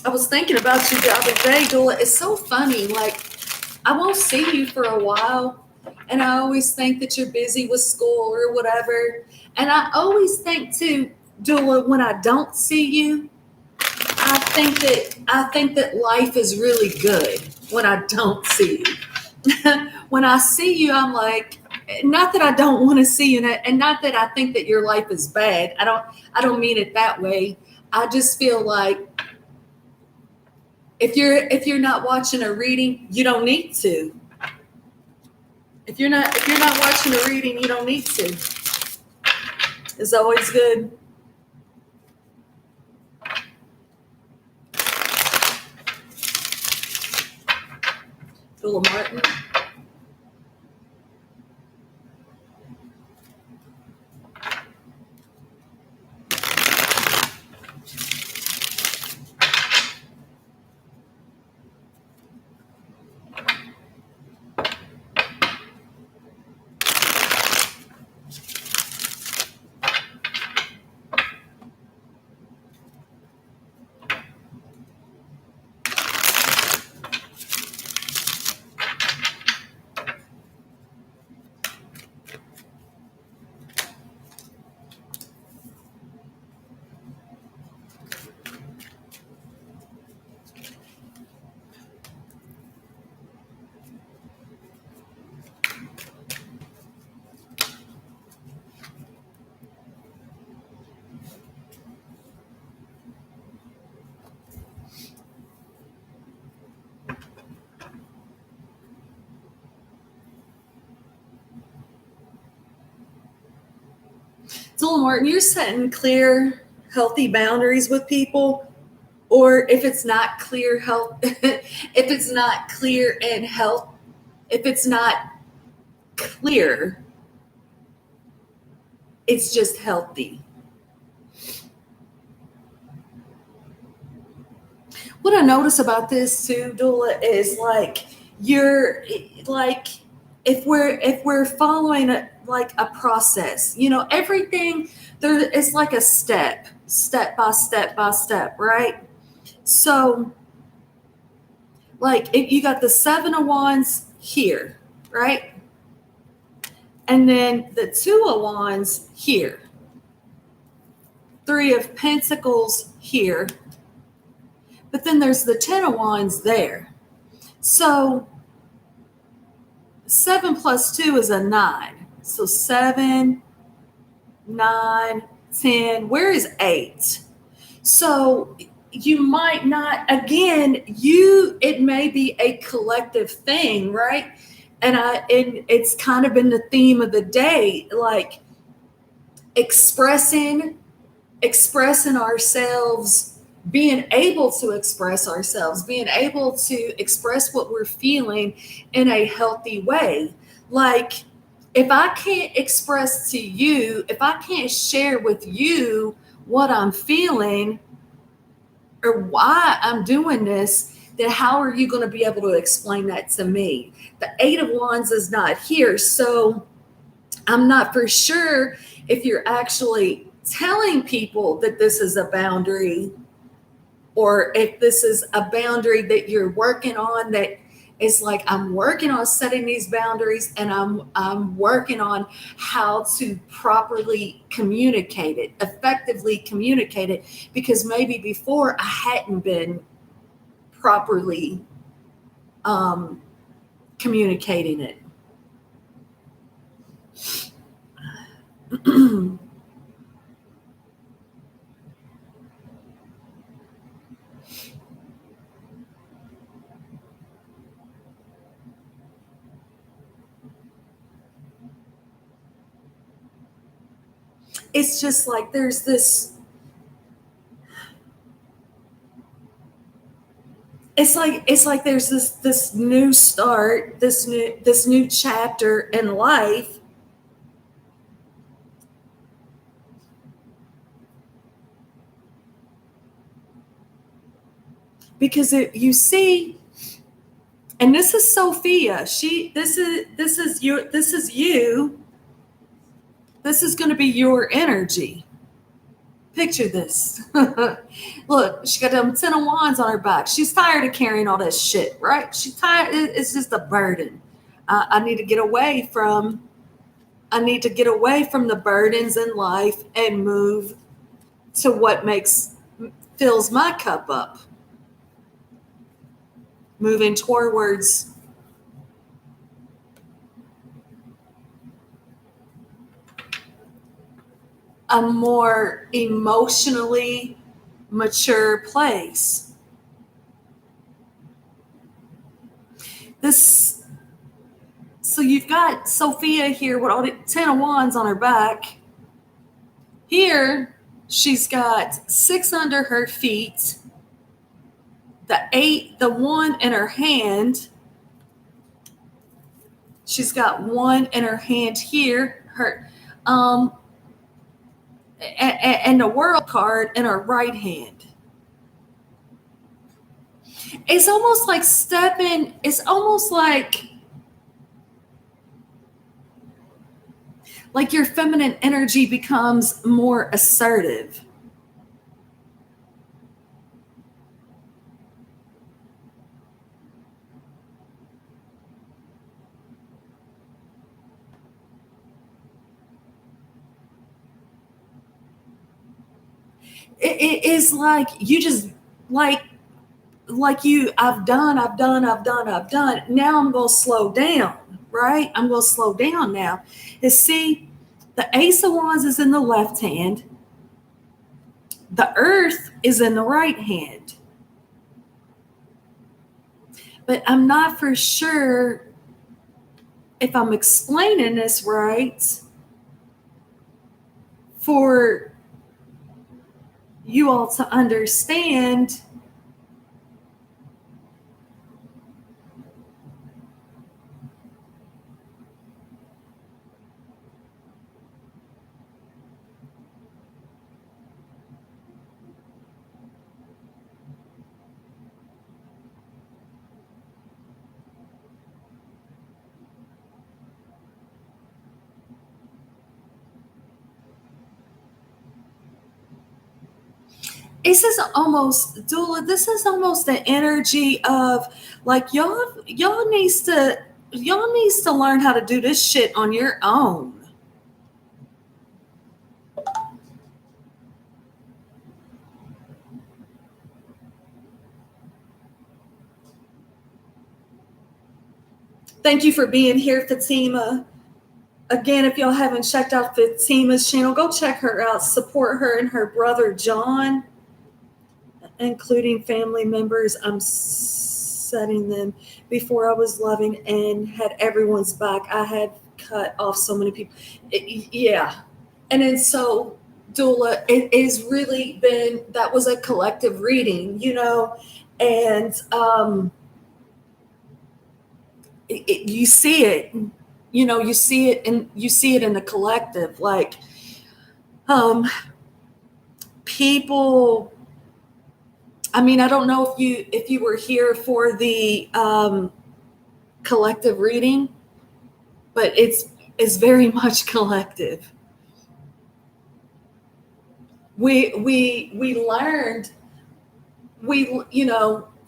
I was thinking about you the other day, Dula. It's so funny. Like, I won't see you for a while, and I always think that you're busy with school or whatever. And I always think too, Dula, when I don't see you, I think that life is really good when I don't see you. When I see you, I'm like, not that I don't want to see you, and not that I think that your life is bad. I don't mean it that way. I just feel like if you're not watching a reading, you don't need to. If you're not watching a reading, you don't need to. It's always good. Dula Martin. Dula Martin, you're setting clear, healthy boundaries with people, or if it's not clear health, if it's not clear and health, if it's not clear, it's just healthy. What I notice about this too, Dula, is like you're like if we're following like a process, everything there is like a step by step by step, right? So like if you got the 7 of Wands here, right? And then the 2 of Wands here, 3 of Pentacles here, but then there's the 10 of Wands there. So 7 plus 2 is a 9. So 7, 9, 10. Where is 8? So you might not, again, it may be a collective thing, right? And it's kind of been the theme of the day, like expressing ourselves being able to express ourselves, being able to express what we're feeling in a healthy way. Like, if I can't express to you, if I can't share with you what I'm feeling or why I'm doing this, then how are you going to be able to explain that to me? The Eight of Wands is not here. So I'm not for sure if you're actually telling people that this is a boundary, or if this is a boundary that you're working on, that it's like, I'm working on setting these boundaries, and I'm working on how to properly communicate it, effectively communicate it, because maybe before I hadn't been properly um, communicating it. It's just like there's this, it's like there's this new start, this new chapter in life, because you see, and this is Sophia. This is you. This is going to be your energy. Picture this. Look, she got them 10 of Wands on her back. She's tired of carrying all that shit, right? She's tired. It's just a burden. I need to get away from. I need to get away from the burdens in life and move to what fills my cup up. Moving towards a more emotionally mature place. This, so you've got Sophia here with all the 10 of Wands on her back. Here, she's got 6 under her feet, the 8, the 1 in her hand. She's got 1 in her hand here. Um, and the World card in her right hand. It's almost like stepping. It's almost like your feminine energy becomes more assertive. It is like you just like you. I've done. Now I'm going to slow down, right? I'm going to slow down now. And see, the Ace of Wands is in the left hand. The Earth is in the right hand. But I'm not for sure if I'm explaining this right for you all to understand. This is almost, Dula, this is almost the energy of like y'all needs to learn how to do this shit on your own. Thank you for being here, Fatima. Again, if y'all haven't checked out Fatima's channel, go check her out. Support her and her brother John, including family members. I'm setting them before I was loving and had everyone's back. I had cut off so many people. Yeah. And then so Dula, it is really been, that was a collective reading, and you see it, you see it in the collective, like um, people. I mean, I don't know if you were here for the collective reading, but it's very much collective. We learned,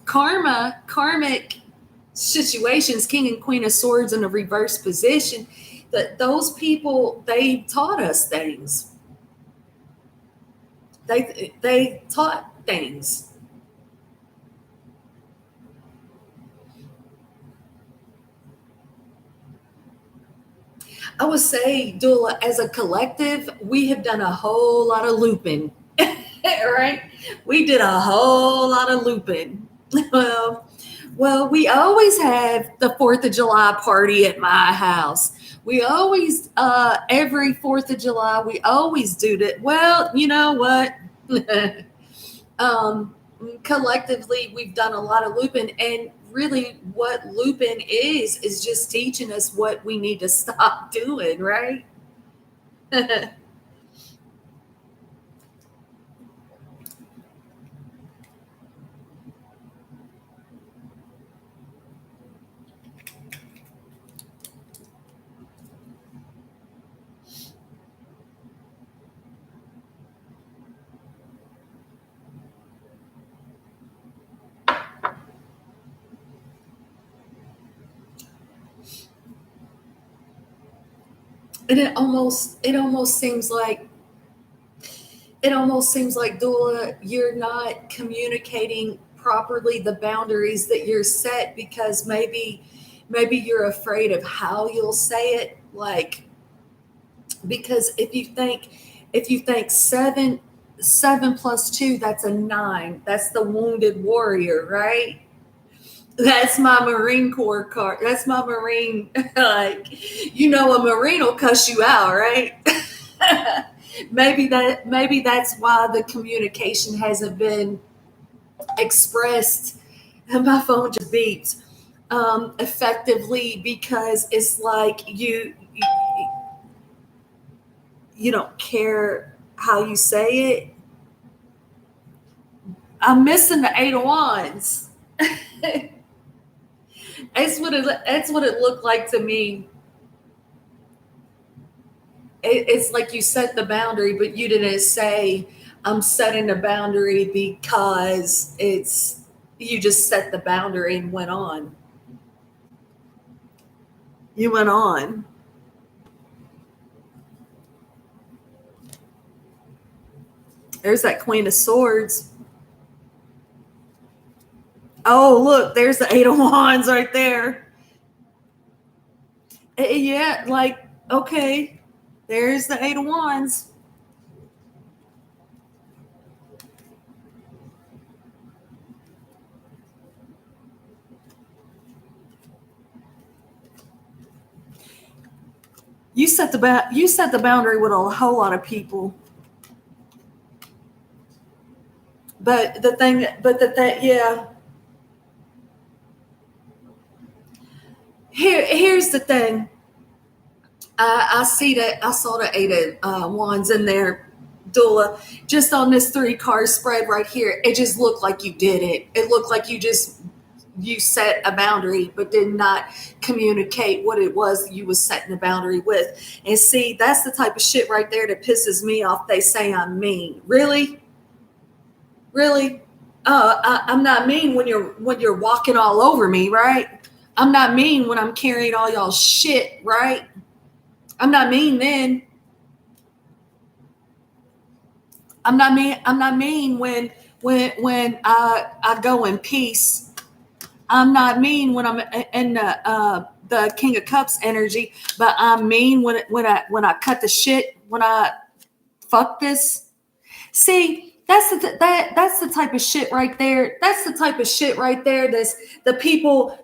karmic situations, king and queen of swords in a reverse position, that those people, they taught us things. They taught things. I would say, Dula, as a collective, we have done a whole lot of looping. Right? We did a whole lot of looping. Well, we always have the 4th of July party at my house. We always, every 4th of July, we always do that. Well, you know what? um, Collectively, we've done a lot of looping. And really, what looping is just teaching us what we need to stop doing, right? And it almost seems like, Dula, you're not communicating properly the boundaries that you're set, because maybe you're afraid of how you'll say it. Like, because if you think seven plus two, that's a nine. That's the wounded warrior, right? That's my Marine Corps card. That's my Marine. Like, a Marine will cuss you out, right? Maybe that's why the communication hasn't been expressed. And my phone just beeps, effectively, because it's like you don't care how you say it. I'm missing the 8 of Wands. That's what it looked like to me. It's like you set the boundary, but you didn't say, I'm setting a boundary, because you just set the boundary and went on. You went on. There's that Queen of Swords. Oh, look, there's the 8 of Wands right there. Yeah, like, okay, there's the 8 of Wands. You set the boundary with a whole lot of people. Yeah. Here's the thing. I saw the 8 of Wands in there, Dula. Just on this 3 card spread right here, it just looked like you did it. It looked like you set a boundary, but did not communicate what it was you was setting a boundary with. And see, that's the type of shit right there that pisses me off. They say I'm mean. Really, really. I'm not mean when you're walking all over me, right? I'm not mean when I'm carrying all y'all shit, right? I'm not mean then. I'm not mean when I go in peace. I'm not mean when I'm in the King of Cups energy, but I'm mean when I cut the shit, when I fuck this. See, that's the type of shit right there. That's the type of shit right there. That's the people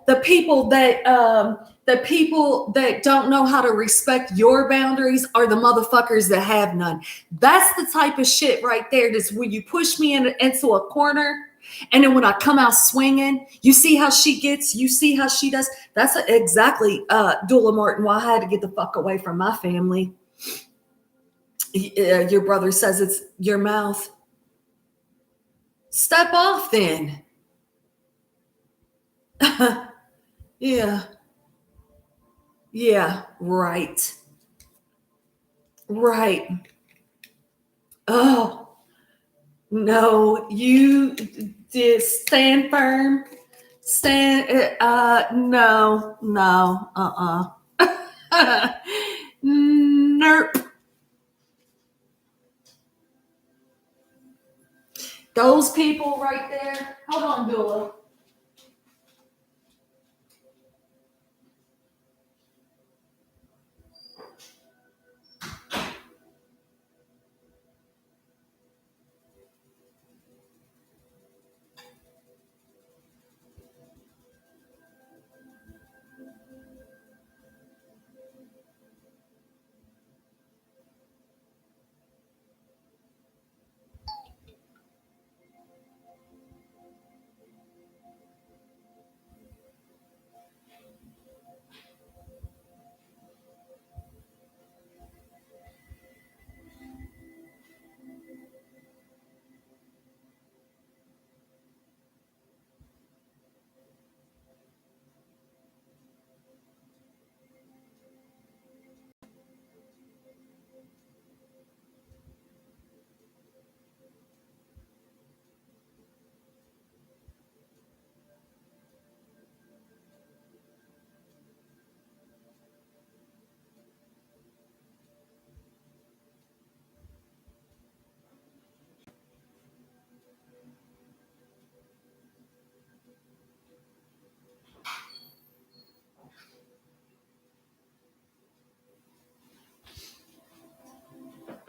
The people that don't know how to respect your boundaries are the motherfuckers that have none. That's the type of shit right there. That's when you push me into a corner, and then when I come out swinging, you see how she gets, you see how she does. That's exactly, Dula Martin, why I had to get the fuck away from my family. Your brother says it's your mouth. Step off then. Yeah. Yeah, right. Right. Oh, no, you just stand firm. Stand, no, no, nope. Those people right there. Hold on, Dula.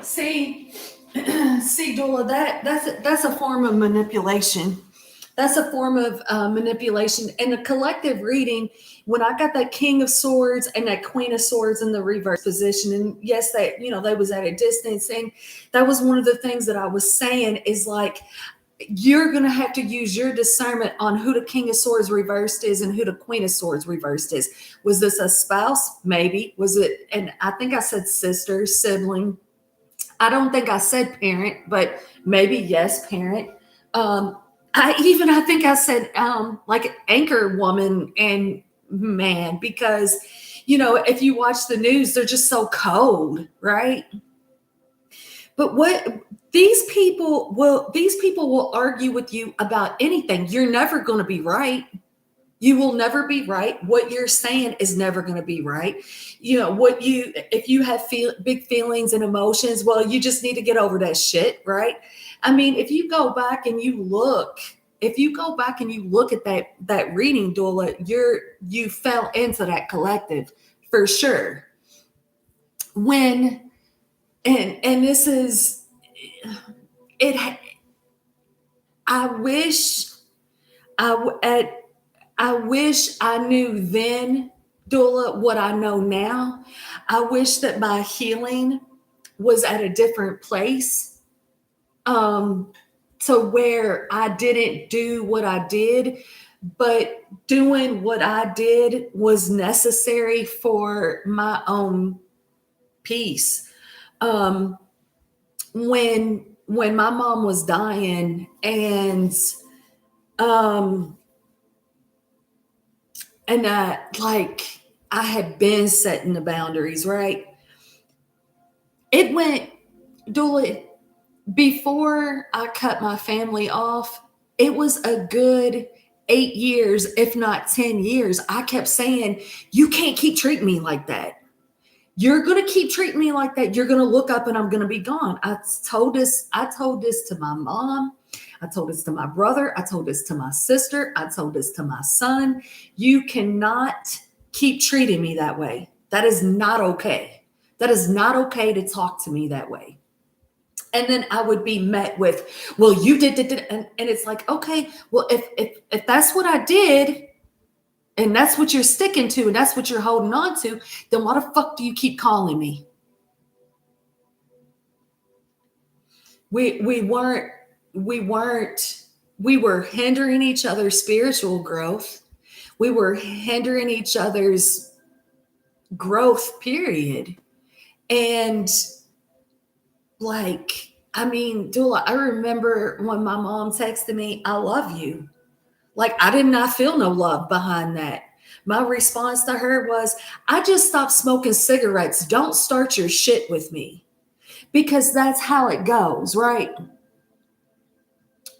See, see, Dula, that's a form of manipulation. That's a form of manipulation. And the collective reading, when I got that King of Swords and that Queen of Swords in the reverse position, and yes, that they was at a distance, and that was one of the things that I was saying is like, you're going to have to use your discernment on who the King of Swords reversed is and who the Queen of Swords reversed is. Was this a spouse? Maybe. Was it? And I think I said sister, sibling. I don't think I said parent, but maybe yes, parent. I think I said like anchor woman and man, because if you watch the news, they're just so cold, right? But what these people will argue with you about anything. You're never going to be right. You will never be right. What you're saying is never going to be right. If you have big feelings and emotions, well, you just need to get over that shit, right? I mean, if you go back and you look at that reading, Dula, you fell into that collective for sure. When and this is it. I wish I wish I knew then, Dula, what I know now. I wish that my healing was at a different place, to where I didn't do what I did, but doing what I did was necessary for my own peace. When my mom was dying, and um I had been setting the boundaries, right? It went, Dula, before I cut my family off, it was a good 8 years, if not 10 years. I kept saying, you can't keep treating me like that. You're going to keep treating me like that. You're going to look up and I'm going to be gone. I told this to my mom. I told this to my brother. I told this to my sister. I told this to my son. You cannot keep treating me that way. That is not okay. That is not okay to talk to me that way. And then I would be met with, well, you did. And it's like, okay, well, if that's what I did, and that's what you're sticking to, and that's what you're holding on to, then why the fuck do you keep calling me? We weren't we weren't we were hindering each other's spiritual growth. We were hindering each other's growth, period. And like, I mean, Dula, I remember when my mom texted me, I love you. Like, I did not feel no love behind that. My response to her was, I just stopped smoking cigarettes. Don't start your shit with me. Because that's how it goes, right?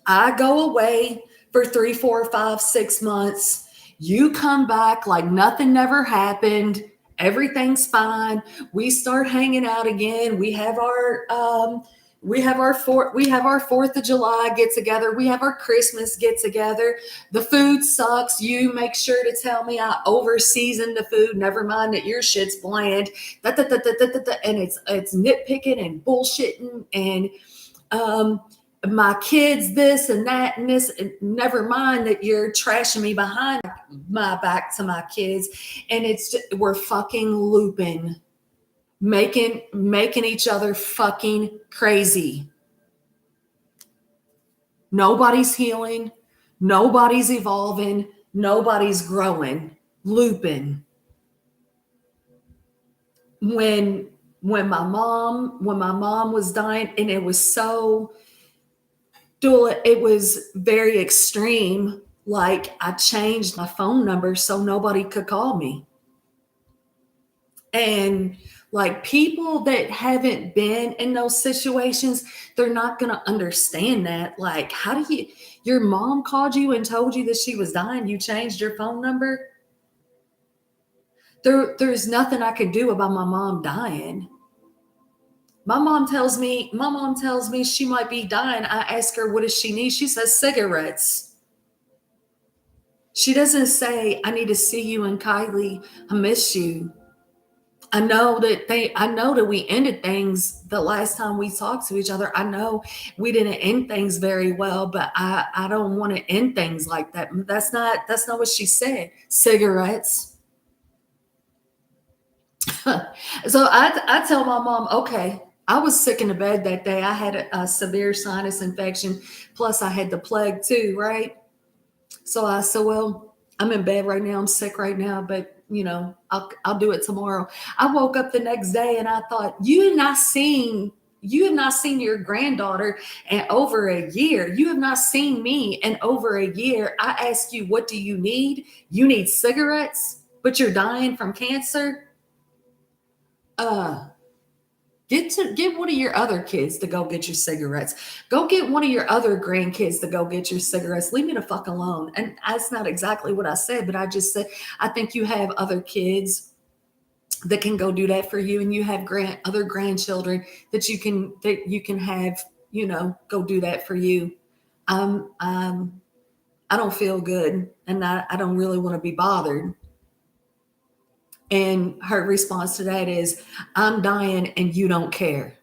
I go away for 3, 4, 5, 6 months. You come back like nothing never happened. Everything's fine. We start hanging out again. We have our 4th of July get together. We have our Christmas get together. The food sucks. You make sure to tell me I over seasoned the food. Never mind that your shit's bland. And it's nitpicking and bullshitting and my kids this and that and this, and never mind that you're trashing me behind my back to my kids. And it's just, we're fucking looping, making each other fucking crazy. Nobody's healing, nobody's evolving, nobody's growing, looping. When my mom was dying, and it was so, Dula, it was very extreme. Like, I changed my phone number so nobody could call me. And like, people that haven't been in those situations, they're not going to understand that. Like, how do your mom called you and told you that she was dying? You changed your phone number? There's nothing I could do about my mom dying. My mom tells me she might be dying. I ask her, what does she need? She says cigarettes. She doesn't say, I need to see you and Kylie. I miss you. I know that we ended things the last time we talked to each other. I know we didn't end things very well, but I don't want to end things like that. That's not what she said. Cigarettes. So I tell my mom, okay, I was sick in the bed that day. I had a severe sinus infection. Plus I had the plague too, right? So I said, well, I'm in bed right now. I'm sick right now, but I'll do it tomorrow. I woke up the next day and I thought, you have not seen your granddaughter in over a year. You have not seen me in over a year. I asked you, what do you need? You need cigarettes, but you're dying from cancer. Get one of your other kids to go get your cigarettes. Go get one of your other grandkids to go get your cigarettes. Leave me the fuck alone. And that's not exactly what I said, but I just said, I think you have other kids that can go do that for you, and you have other grandchildren that you can have, go do that for you. I don't feel good, and I don't really want to be bothered. And her response to that is, I'm dying and you don't care.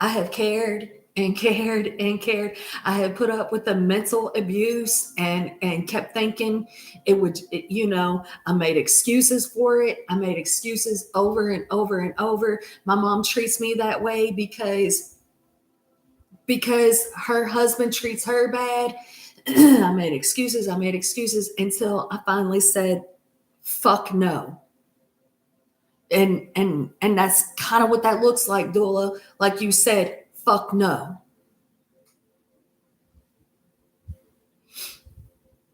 I have cared and cared and cared. I have put up with the mental abuse and kept thinking I made excuses for it. I made excuses over and over and over. My mom treats me that way because her husband treats her bad. I made excuses until I finally said, fuck no. And that's kind of what that looks like, Dula. Like you said, fuck no.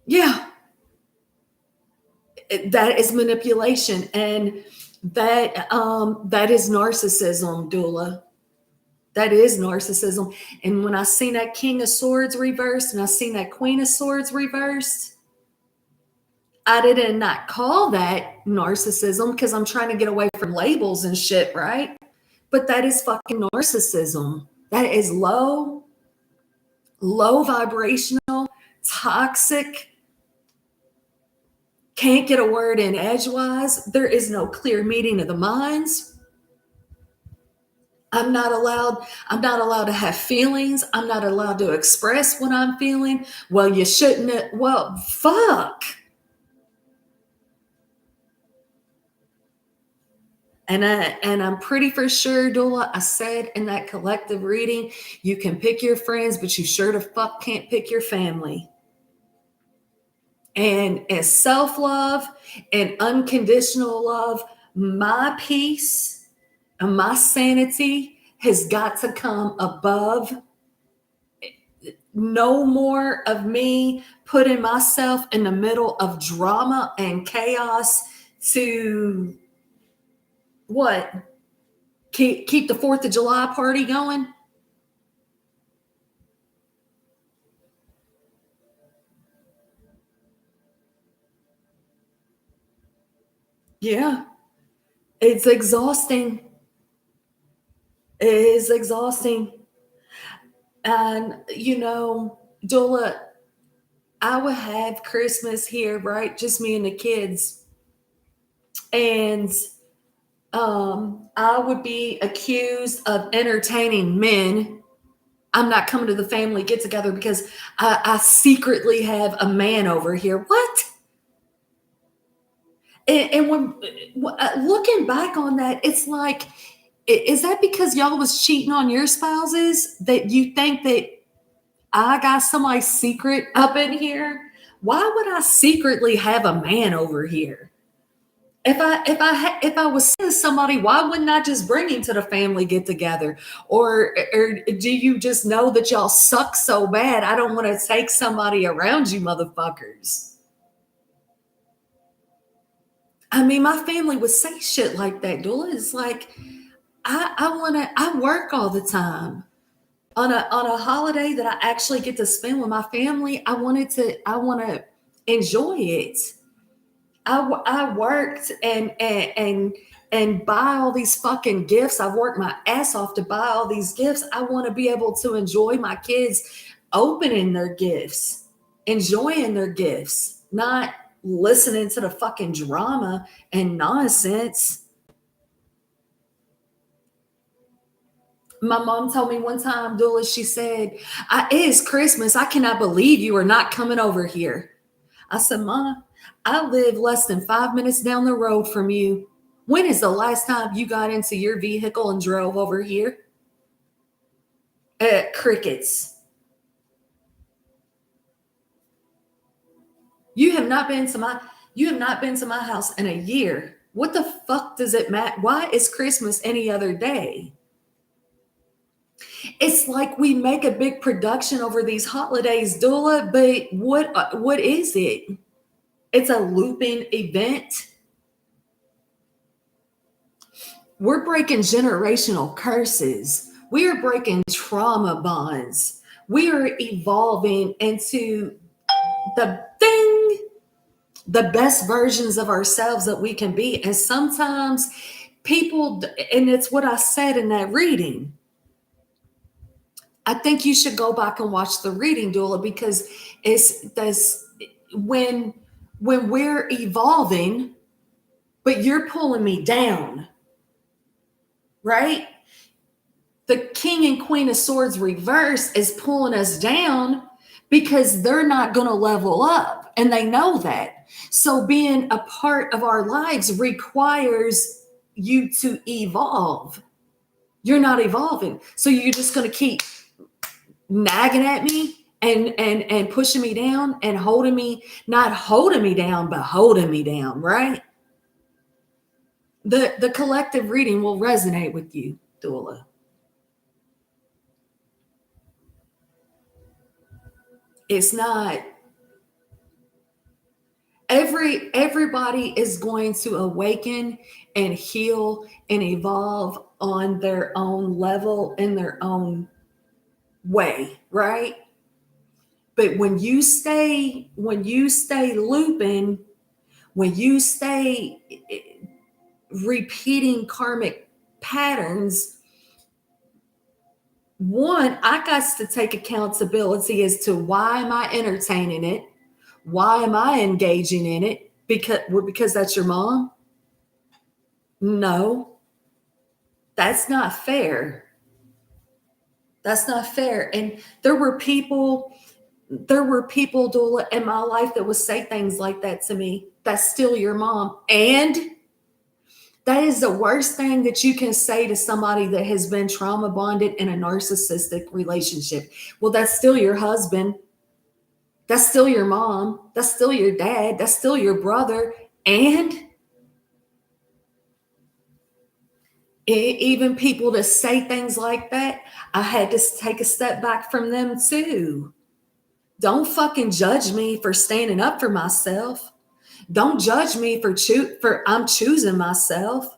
Yeah. That is manipulation, and that is narcissism, Dula. That is narcissism. And when I seen that King of Swords reversed and I seen that Queen of Swords reversed, I did not call that narcissism because I'm trying to get away from labels and shit, right? But that is fucking narcissism. That is low vibrational, toxic, can't get a word in edgewise. There is no clear meeting of the minds. I'm not allowed to have feelings. I'm not allowed to express what I'm feeling. Well, you shouldn't. Well, fuck. And I'm pretty for sure, Dula, I said in that collective reading, you can pick your friends, but you sure to fuck can't pick your family. And as self-love and unconditional love, my peace and my sanity has got to come above. No more of me putting myself in the middle of drama and chaos to what? Keep the 4th of July party going? Yeah. It's exhausting. It is exhausting. And, Dula, I would have Christmas here, right? Just me and the kids. And I would be accused of entertaining men. I'm not coming to the family get together because I secretly have a man over here. What? And when looking back on that, it's like, is that because y'all was cheating on your spouses that you think that I got somebody secret up in here? Why would I secretly have a man over here? If I was seeing somebody, why wouldn't I just bring him to the family get together? Or do you just know that y'all suck so bad? I don't want to take somebody around you, motherfuckers. I mean, my family would say shit like that, Dula. It's like I work all the time. On a holiday that I actually get to spend with my family, I want to enjoy it. I worked and buy all these fucking gifts. I've worked my ass off to buy all these gifts. I want to be able to enjoy my kids opening their gifts, enjoying their gifts, not listening to the fucking drama and nonsense. My mom told me one time, Dula, she said, it is Christmas. I cannot believe you are not coming over here. I said, Mom, I live less than 5 minutes down the road from you. When is the last time you got into your vehicle and drove over here? Crickets. You have not been to my house in a year. What the fuck does it matter? Why is Christmas any other day? It's like we make a big production over these holidays, Dula, but what is it? It's a looping event. We're breaking generational curses. We are breaking trauma bonds. We are evolving into the best versions of ourselves that we can be. And sometimes people, and it's what I said in that reading. I think you should go back and watch the reading, Dula, because it's this when we're evolving, but you're pulling me down, right? The King and Queen of Swords reverse is pulling us down because they're not going to level up, and they know that. So being a part of our lives requires you to evolve. You're not evolving, so you're just going to keep nagging at me and pushing me down and holding me, not holding me down, but holding me down, right? The collective reading will resonate with you, Dula. It's not everybody is going to awaken and heal and evolve on their own level in their own way, right? But when you stay looping, when you stay repeating karmic patterns, one, I got to take accountability as to why am I entertaining it? Why am I engaging in it? Because that's your mom? No, that's not fair. That's not fair. And there were people, Dula, in my life that would say things like that to me. That's still your mom. And That is the worst thing that you can say to somebody that has been trauma bonded in a narcissistic relationship. Well, that's still your husband. That's still your mom. That's still your dad. That's still your brother. And even people to say things like that, I had to take a step back from them too. Don't fucking judge me for standing up for myself. Don't judge me for I'm choosing myself.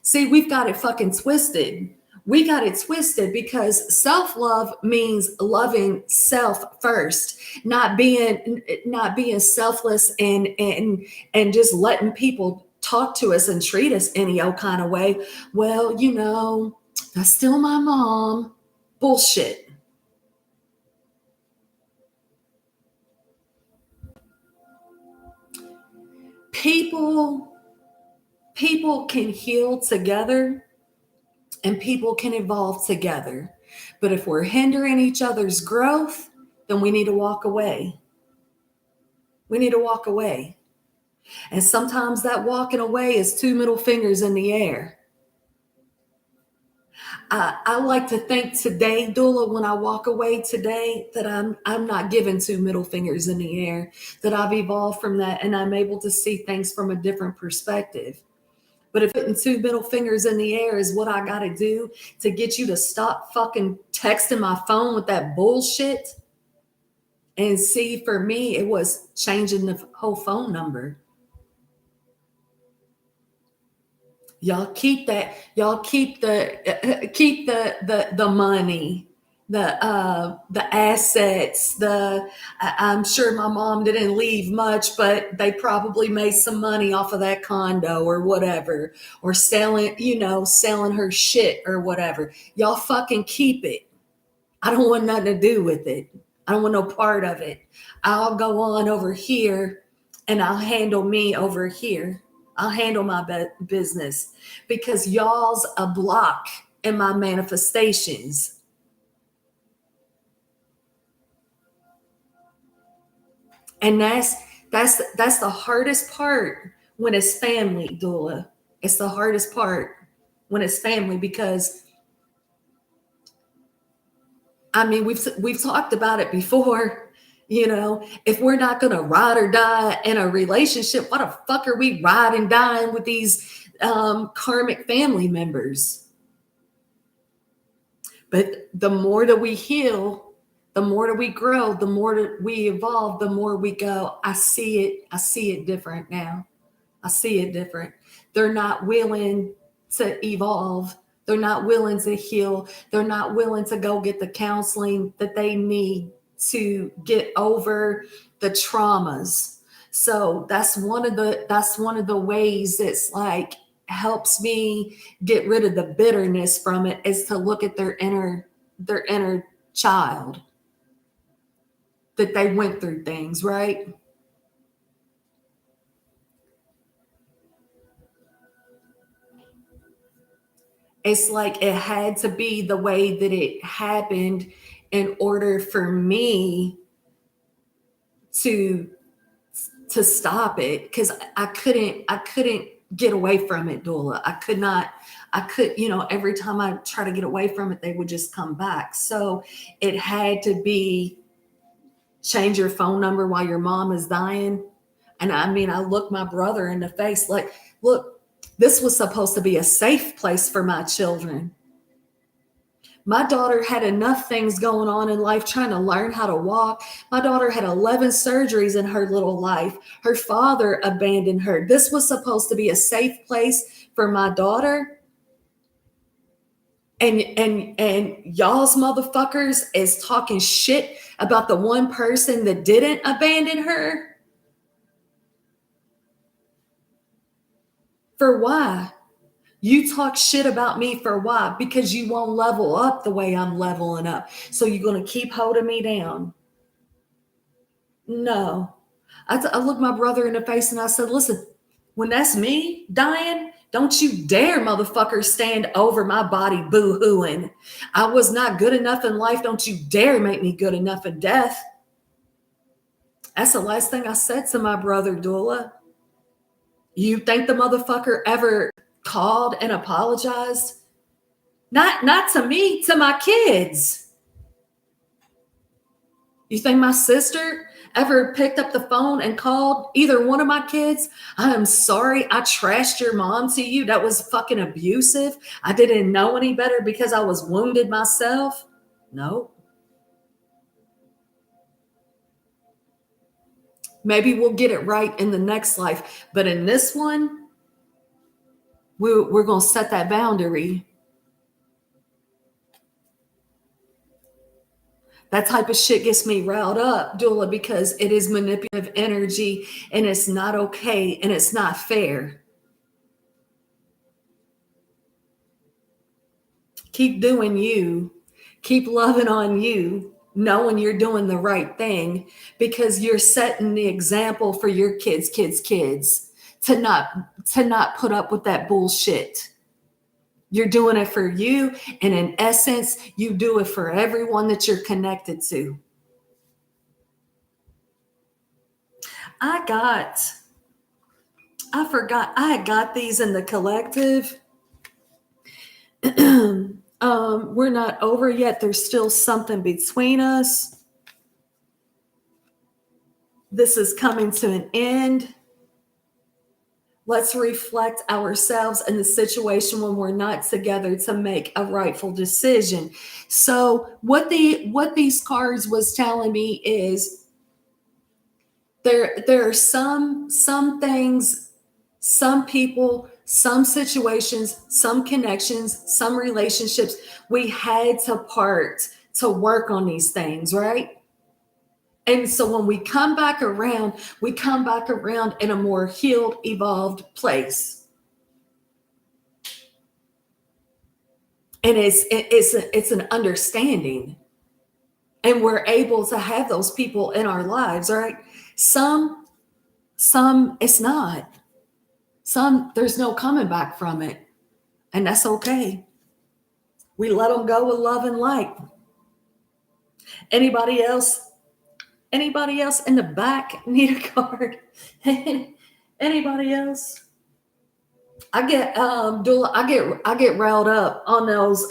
See, we've got it fucking twisted. We got it twisted because self-love means loving self first, not being selfless and just letting people talk to us and treat us any old kind of way. Well, that's still my mom. Bullshit. People people can heal together and people can evolve together. But if we're hindering each other's growth, then we need to walk away. We need to walk away. And sometimes that walking away is two middle fingers in the air. I like to think today, Dula, when I walk away today, that I'm not giving two middle fingers in the air, that I've evolved from that and I'm able to see things from a different perspective. But if putting two middle fingers in the air is what I got to do to get you to stop fucking texting my phone with that bullshit, and see, for me, it was changing the whole phone number. Y'all keep that. Y'all keep the money, the assets. I'm sure my mom didn't leave much, but they probably made some money off of that condo or whatever, or selling her shit or whatever. Y'all fucking keep it. I don't want nothing to do with it. I don't want no part of it. I'll go on over here and I'll handle me over here. I'll handle my business because y'all's a block in my manifestations. And that's the hardest part when it's family, Dula. It's the hardest part when it's family because I mean we've talked about it before. If we're not going to ride or die in a relationship, why the fuck are we riding and dying with these karmic family members? But the more that we heal, the more that we grow, the more that we evolve, the more we go, I see it different now. I see it different. They're not willing to evolve. They're not willing to heal. They're not willing to go get the counseling that they need to get over the traumas. So that's one of the ways it's like helps me get rid of the bitterness from it is to look at their inner child, that they went through things, right? It's like it had to be the way that it happened in order for me to stop it, because I couldn't get away from it, Dula. Every time I try to get away from it, they would just come back. So it had to be change your phone number while your mom is dying. And I mean, I looked my brother in the face like, look, this was supposed to be a safe place for my children. My daughter had enough things going on in life trying to learn how to walk. My daughter had 11 surgeries in her little life. Her father abandoned her. This was supposed to be a safe place for my daughter. And y'all's motherfuckers is talking shit about the one person that didn't abandon her. For why? You talk shit about me for why? Because you won't level up the way I'm leveling up. So you're going to keep holding me down. No. I looked my brother in the face and I said, listen, when that's me dying, don't you dare, motherfucker, stand over my body boo-hooing. I was not good enough in life. Don't you dare make me good enough in death. That's the last thing I said to my brother, Dula. You think the motherfucker ever called and apologized? Not to me, to my kids. You think my sister ever picked up the phone and called either one of my kids? I am sorry I trashed your mom to you. That was fucking abusive. I didn't know any better because I was wounded myself. No. Maybe we'll get it right in the next life. But in this one, we're going to set that boundary. That type of shit gets me riled up, Dula, because it is manipulative energy and it's not okay and it's not fair. Keep doing you. Keep loving on you, knowing you're doing the right thing because you're setting the example for your kids to not put up with that bullshit. You're doing it for you, and in essence, you do it for everyone that you're connected to. I forgot I got these in the collective. We're not over yet. There's still something between us. This is coming to an end. Let's reflect ourselves in the situation when we're not together to make a rightful decision. So what these cards was telling me is there are some things, some people, some situations, some connections, some relationships we had to part to work on these things, right? And so when we come back around in a more healed, evolved place. And it's an understanding. And we're able to have those people in our lives, right? Some it's not. Some there's no coming back from it. And that's okay. We let them go with love and light. Anybody else in the back need a card? Anybody else? I get Dula, I get riled up on those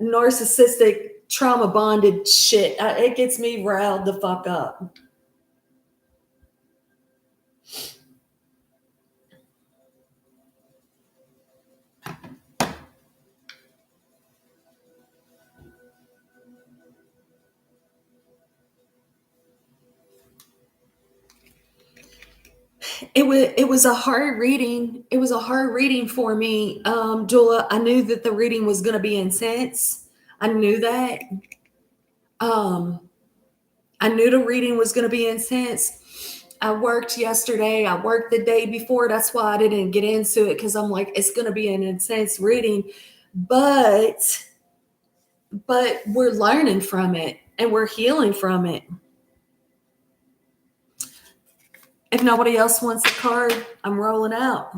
narcissistic trauma bonded shit. It gets me riled the fuck up. It was a hard reading. It was a hard reading for me, Jula. I knew that the reading was going to be intense. I knew that. I knew the reading was going to be intense. I worked yesterday. I worked the day before. That's why I didn't get into it because I'm like, it's going to be an intense reading, but we're learning from it and we're healing from it. If nobody else wants a card, I'm rolling out.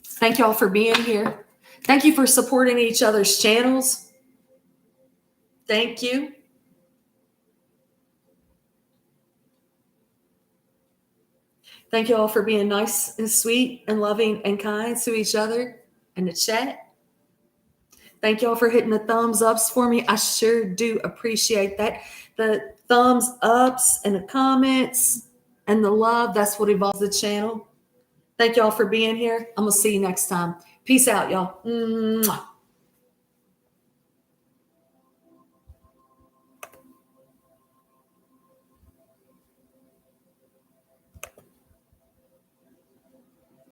Thank y'all for being here. Thank you for supporting each other's channels. Thank you. Thank you all for being nice and sweet and loving and kind to each other in the chat. Thank y'all for hitting the thumbs ups for me. I sure do appreciate that. The thumbs ups and the comments and the love, that's what evolves the channel. Thank y'all for being here. I'm going to see you next time. Peace out, y'all. Mwah.